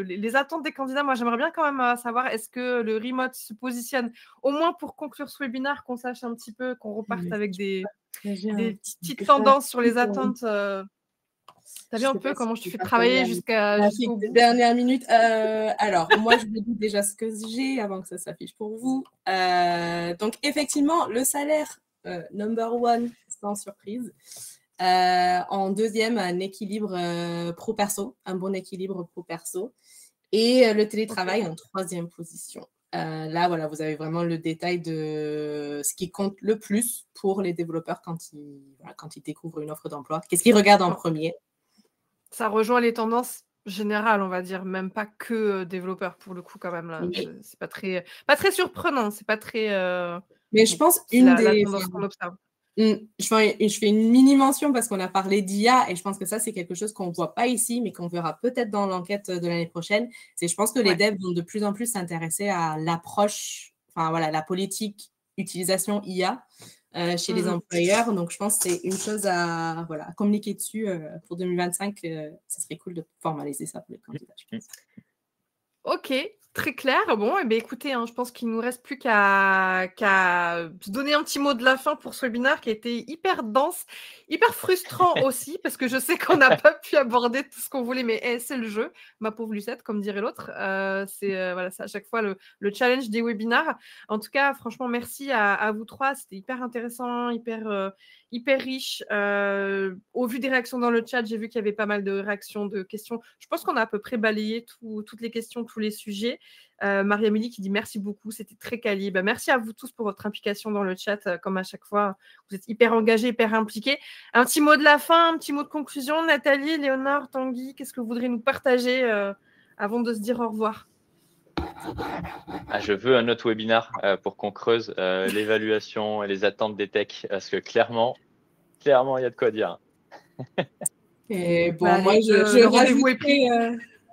les attentes des candidats. Moi, j'aimerais bien quand même savoir, est-ce que le remote se positionne au moins pour conclure ce webinaire, qu'on sache un petit peu, qu'on reparte avec des petites tendances sur les attentes. T'as vu un peu comment je te fais travailler jusqu'au bout? Dernière minute. Alors, moi, je vous dis déjà ce que j'ai avant que ça s'affiche pour vous. Donc, effectivement, le salaire number one, sans surprise. En deuxième, un équilibre pro-perso, un bon équilibre pro-perso. Et le télétravail en troisième position. Là, voilà, vous avez vraiment le détail de ce qui compte le plus pour les développeurs quand ils découvrent une offre d'emploi. Qu'est-ce qu'ils regardent en premier? Ça rejoint les tendances générales, on va dire, même pas que développeurs pour le coup quand même. Là. C'est pas très surprenant, c'est pas très… Mais je pense la tendance qu'on observe. Je fais une mini-mention parce qu'on a parlé d'IA et je pense que ça, c'est quelque chose qu'on ne voit pas ici, mais qu'on verra peut-être dans l'enquête de l'année prochaine. Je pense que les devs vont de plus en plus s'intéresser à l'approche, la politique utilisation IA chez les employeurs. Donc, je pense que c'est une chose à communiquer dessus pour 2025. Ça serait cool de formaliser ça pour les candidats, je pense. Ok, très clair. Bon, écoutez, je pense qu'il ne nous reste plus qu'à se donner un petit mot de la fin pour ce webinaire qui a été hyper dense, hyper frustrant aussi, parce que je sais qu'on n'a pas pu aborder tout ce qu'on voulait, mais c'est le jeu, ma pauvre Lucette, comme dirait l'autre. C'est à chaque fois le challenge des webinaires. En tout cas, franchement, merci à vous trois. C'était hyper intéressant, hyper riche. Au vu des réactions dans le chat, j'ai vu qu'il y avait pas mal de réactions, de questions. Je pense qu'on a à peu près balayé toutes les questions, tous les sujets. Marie-Amélie qui dit merci beaucoup, c'était très quali. Merci à vous tous pour votre implication dans le chat. Comme à chaque fois, vous êtes hyper engagés, hyper impliqués. Un petit mot de la fin, un petit mot de conclusion. Nathalie, Léonore, Tanguy, qu'est-ce que vous voudriez nous partager avant de se dire au revoir? Je veux un autre webinaire pour qu'on creuse l'évaluation et les attentes des techs, parce que clairement, il y a de quoi dire. Et bon, moi,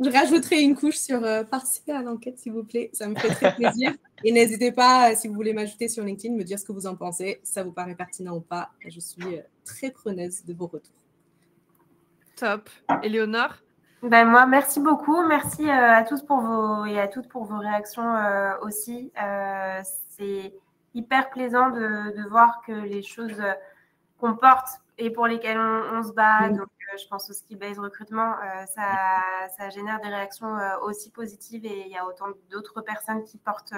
je rajouterai une couche sur participer à l'enquête, s'il vous plaît. Ça me fait très plaisir. Et n'hésitez pas, si vous voulez m'ajouter sur LinkedIn, me dire ce que vous en pensez. Ça vous paraît pertinent ou pas. Je suis très preneuse de vos retours. Top. Et Léonore? Ben moi, merci beaucoup. Merci à tous pour et à toutes pour vos réactions aussi. C'est hyper plaisant de voir que les choses qu'on porte et pour lesquelles on se bat, donc je pense au skill-based recrutement, ça génère des réactions aussi positives et il y a autant d'autres personnes qui portent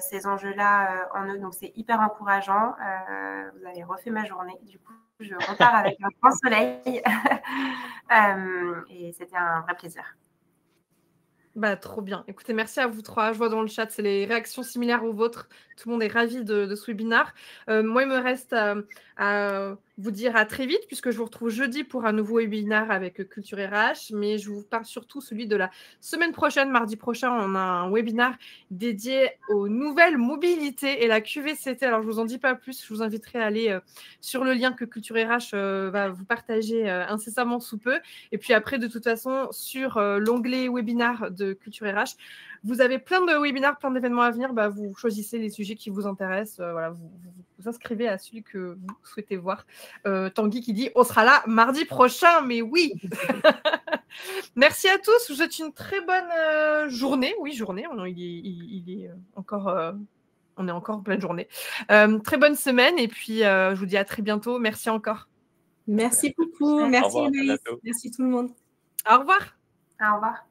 ces enjeux-là en eux. Donc, c'est hyper encourageant. Vous avez refait ma journée. Du coup, je repars avec un grand soleil. Et c'était un vrai plaisir. Bah, trop bien. Écoutez, merci à vous trois. Je vois dans le chat, c'est les réactions similaires aux vôtres. Tout le monde est ravi de ce webinaire. Moi, il me reste à vous dire à très vite, puisque je vous retrouve jeudi pour un nouveau webinaire avec Culture RH. Mais je vous parle surtout celui de la semaine prochaine, mardi prochain. On a un webinaire dédié aux nouvelles mobilités et la QVCT. Alors, je ne vous en dis pas plus. Je vous inviterai à aller sur le lien que Culture RH va vous partager incessamment sous peu. Et puis après, de toute façon, sur l'onglet webinaire de Culture RH, vous avez plein de webinaires, plein d'événements à venir. Bah, vous choisissez les sujets qui vous intéressent. Voilà, vous inscrivez à celui que vous souhaitez voir. Tanguy qui dit « On sera là mardi prochain », mais oui. Merci à tous. Je vous souhaite une très bonne journée. Oui, journée. Il est encore... on est encore en pleine journée. Très bonne semaine et puis je vous dis à très bientôt. Merci encore. Merci beaucoup. Merci Anaïs. Merci tout le monde. Au revoir. Au revoir.